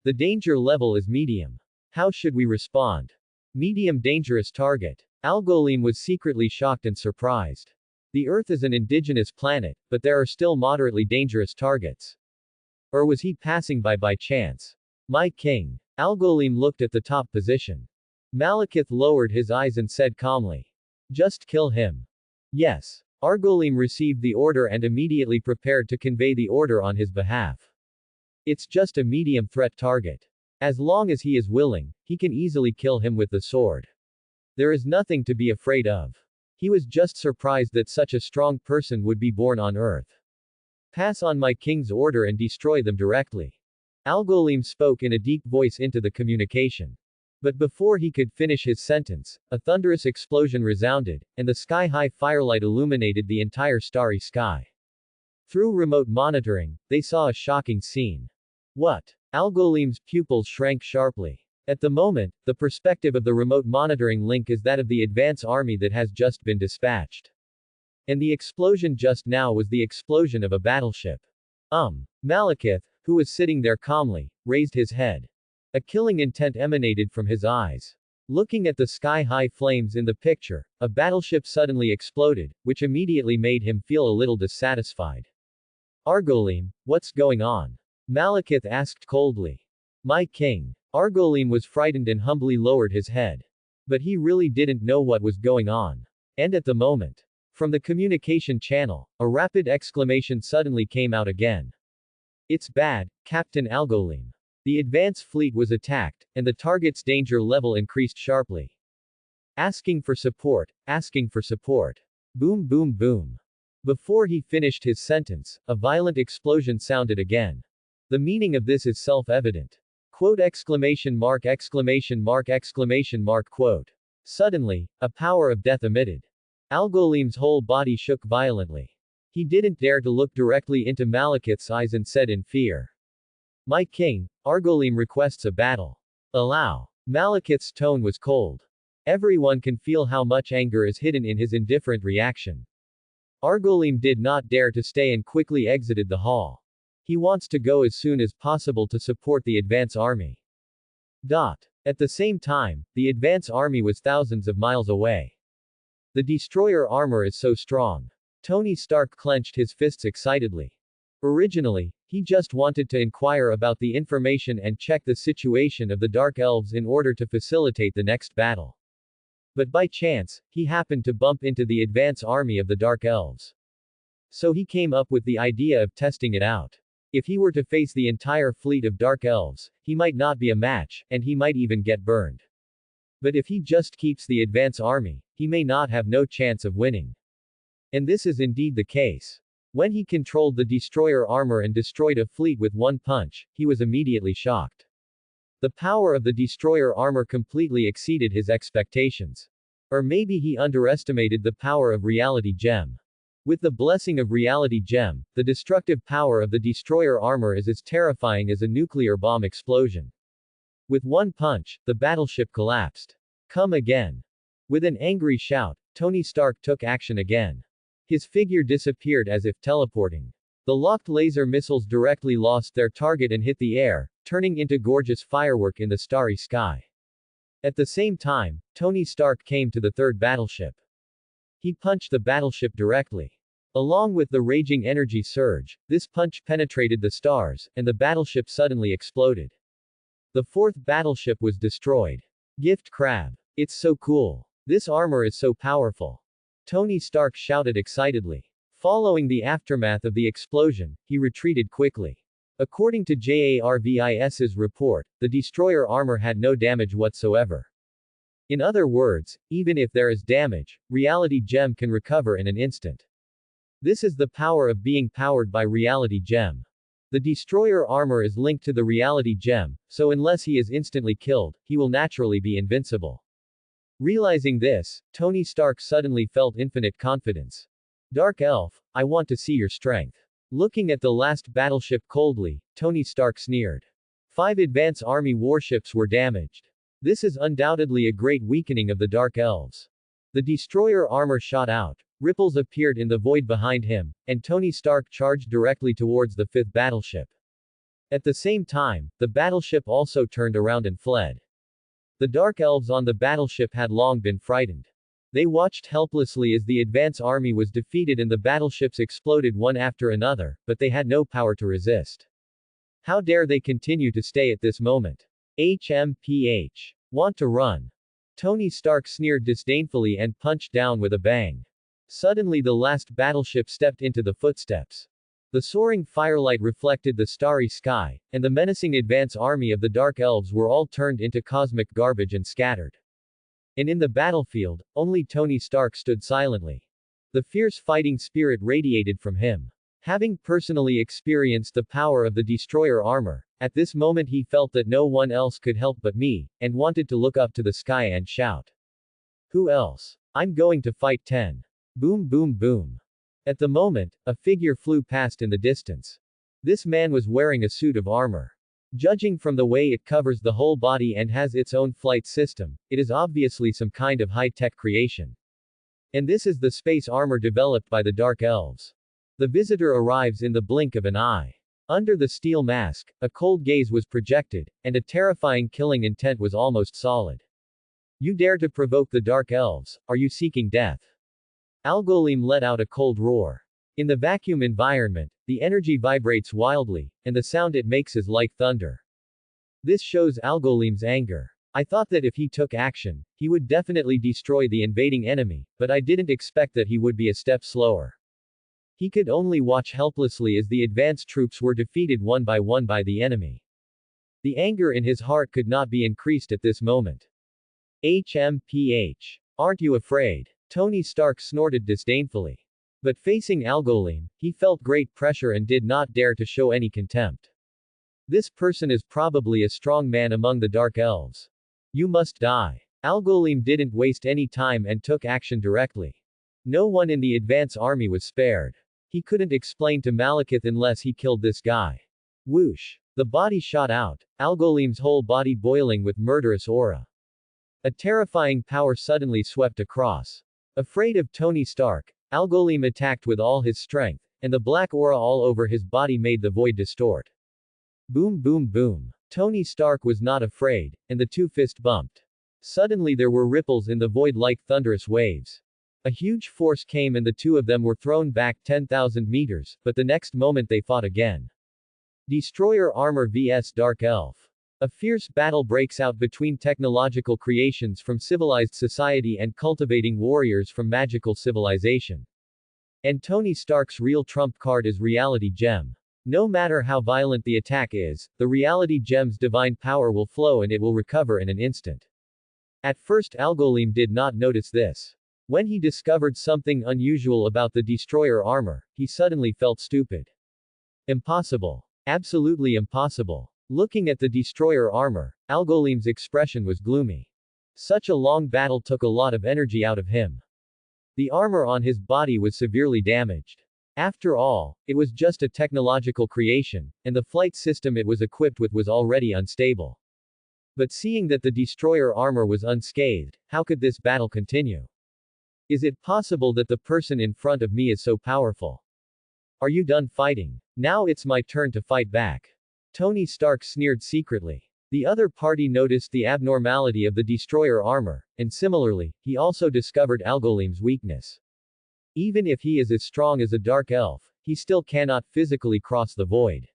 The danger level is medium. How should we respond? Medium dangerous target. Algolim was secretly shocked and surprised. The Earth is an indigenous planet, but there are still moderately dangerous targets. Or was he passing by chance? My king. Algolim looked at the top position. Malekith lowered his eyes and said calmly. Just kill him. Yes. Argolim received the order and immediately prepared to convey the order on his behalf. It's just a medium threat target. As long as he is willing, he can easily kill him with the sword. There is nothing to be afraid of. He was just surprised that such a strong person would be born on Earth. Pass on my king's order and destroy them directly. Algolim spoke in a deep voice into the communication. But before he could finish his sentence, a thunderous explosion resounded, and the sky-high firelight illuminated the entire starry sky. Through remote monitoring, they saw a shocking scene. What? Algolim's pupils shrank sharply. At the moment, the perspective of the remote monitoring link is that of the advance army that has just been dispatched. And the explosion just now was the explosion of a battleship. Malekith, who was sitting there calmly, raised his head. A killing intent emanated from his eyes. Looking at the sky-high flames in the picture, a battleship suddenly exploded, which immediately made him feel a little dissatisfied. Argolim, what's going on? Malekith asked coldly. My king. Argolim was frightened and humbly lowered his head. But he really didn't know what was going on. And at the moment, from the communication channel, a rapid exclamation suddenly came out again. It's bad, Captain Algolim. The advance fleet was attacked, and the target's danger level increased sharply. Asking for support, asking for support. Boom boom boom. Before he finished his sentence, a violent explosion sounded again. The meaning of this is self-evident. Quote exclamation mark quote. Suddenly, a power of death emitted. Algolim's whole body shook violently. He didn't dare to look directly into Malekith's eyes and said in fear. My king, Argolim requests a battle. Allow. Malekith's tone was cold. Everyone can feel how much anger is hidden in his indifferent reaction. Argolim did not dare to stay and quickly exited the hall. He wants to go as soon as possible to support the advance army. At the same time, the advance army was thousands of miles away. The destroyer armor is so strong. Tony Stark clenched his fists excitedly. Originally, he just wanted to inquire about the information and check the situation of the Dark Elves in order to facilitate the next battle. But by chance, he happened to bump into the advance army of the Dark Elves. So he came up with the idea of testing it out. If he were to face the entire fleet of Dark Elves, he might not be a match, and he might even get burned. But if he just keeps the advance army, he may not have no chance of winning. And this is indeed the case. When he controlled the destroyer armor and destroyed a fleet with one punch, he was immediately shocked. The power of the destroyer armor completely exceeded his expectations. Or maybe he underestimated the power of Reality Gem. With the blessing of Reality Gem, the destructive power of the destroyer armor is as terrifying as a nuclear bomb explosion. With one punch, the battleship collapsed. Come again. With an angry shout, Tony Stark took action again. His figure disappeared as if teleporting. The locked laser missiles directly lost their target and hit the air, turning into gorgeous firework in the starry sky. At the same time, Tony Stark came to the third battleship. He punched the battleship directly. Along with the raging energy surge, this punch penetrated the stars, and the battleship suddenly exploded. The fourth battleship was destroyed. Gift Crab. It's so cool. This armor is so powerful. Tony Stark shouted excitedly. Following the aftermath of the explosion, he retreated quickly. According to JARVIS's report, the destroyer armor had no damage whatsoever. In other words, even if there is damage, Reality Gem can recover in an instant. This is the power of being powered by Reality Gem. The destroyer armor is linked to the Reality Gem, so unless he is instantly killed, he will naturally be invincible. Realizing this, Tony Stark suddenly felt infinite confidence. Dark Elf, I want to see your strength. Looking at the last battleship coldly, Tony Stark sneered. 5 advance army warships were damaged. This is undoubtedly a great weakening of the Dark Elves. The destroyer armor shot out, ripples appeared in the void behind him, and Tony Stark charged directly towards the 5th battleship. At the same time, the battleship also turned around and fled. The Dark Elves on the battleship had long been frightened. They watched helplessly as the advance army was defeated and the battleships exploded one after another, but they had no power to resist. How dare they continue to stay at this moment? HMPH. Want to run? Tony Stark sneered disdainfully and punched down with a bang. Suddenly the last battleship stepped into the footsteps. The soaring firelight reflected the starry sky, and the menacing advance army of the Dark Elves were all turned into cosmic garbage and scattered. And in the battlefield, only Tony Stark stood silently. The fierce fighting spirit radiated from him. Having personally experienced the power of the destroyer armor, at this moment he felt that no one else could help but me, and wanted to look up to the sky and shout. Who else? I'm going to fight 10. Boom boom boom. At the moment, a figure flew past in the distance. This man was wearing a suit of armor. Judging from the way it covers the whole body and has its own flight system, it is obviously some kind of high-tech creation. And this is the space armor developed by the Dark Elves. The visitor arrives in the blink of an eye. Under the steel mask, a cold gaze was projected, and a terrifying killing intent was almost solid. You dare to provoke the Dark Elves, are you seeking death? Algolem let out a cold roar. In the vacuum environment, the energy vibrates wildly, and the sound it makes is like thunder. This shows Algolem's anger. I thought that if he took action, he would definitely destroy the invading enemy, but I didn't expect that he would be a step slower. He could only watch helplessly as the advanced troops were defeated one by the enemy. The anger in his heart could not be increased at this moment. HMPH. Aren't you afraid? Tony Stark snorted disdainfully. But facing Algolem, he felt great pressure and did not dare to show any contempt. This person is probably a strong man among the Dark Elves. You must die. Algolem didn't waste any time and took action directly. No one in the advance army was spared. He couldn't explain to Malekith unless he killed this guy. Whoosh. The body shot out, Algolem's whole body boiling with murderous aura. A terrifying power suddenly swept across. Afraid of Tony Stark, Algolem attacked with all his strength, and the black aura all over his body made the void distort. Boom boom boom. Tony Stark was not afraid, and the two fists bumped. Suddenly there were ripples in the void like thunderous waves. A huge force came and the two of them were thrown back 10,000 meters, but the next moment they fought again. Destroyer armor vs Dark Elf. A fierce battle breaks out between technological creations from civilized society and cultivating warriors from magical civilization. And Tony Stark's real trump card is Reality Gem. No matter how violent the attack is, the Reality Gem's divine power will flow and it will recover in an instant. At first Algolem did not notice this. When he discovered something unusual about the destroyer armor, he suddenly felt stupid. Impossible. Absolutely impossible. Looking at the destroyer armor, Algolem's expression was gloomy. Such a long battle took a lot of energy out of him. The armor on his body was severely damaged. After all, it was just a technological creation, and the flight system it was equipped with was already unstable. But seeing that the destroyer armor was unscathed, how could this battle continue? Is it possible that the person in front of me is so powerful? Are you done fighting? Now it's my turn to fight back. Tony Stark sneered secretly. The other party noticed the abnormality of the destroyer armor, and similarly, he also discovered Algolem's weakness. Even if he is as strong as a dark elf, he still cannot physically cross the void.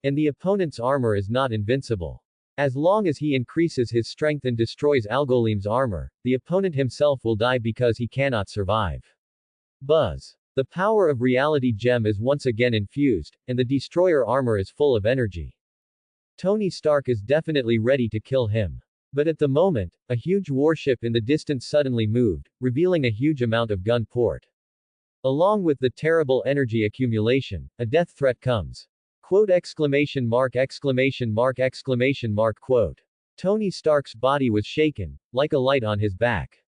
And the opponent's armor is not invincible. As long as he increases his strength and destroys Algolim's armor, the opponent himself will die because he cannot survive. Buzz. The power of reality gem is once again infused, and the destroyer armor is full of energy. Tony Stark is definitely ready to kill him. But at the moment, a huge warship in the distance suddenly moved, revealing a huge amount of gun port. Along with the terrible energy accumulation, a death threat comes. Quote exclamation mark exclamation mark exclamation mark quote. Tony Stark's body was shaken, like a light on his back.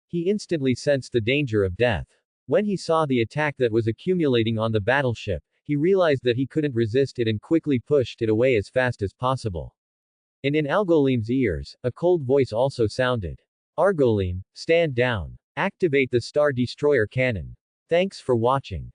He instantly sensed the danger of death. When he saw the attack that was accumulating on the battleship, he realized that he couldn't resist it and quickly pushed it away as fast as possible. And in Algolim's ears, a cold voice also sounded. Argolim, stand down. Activate the Star Destroyer cannon. Thanks for watching.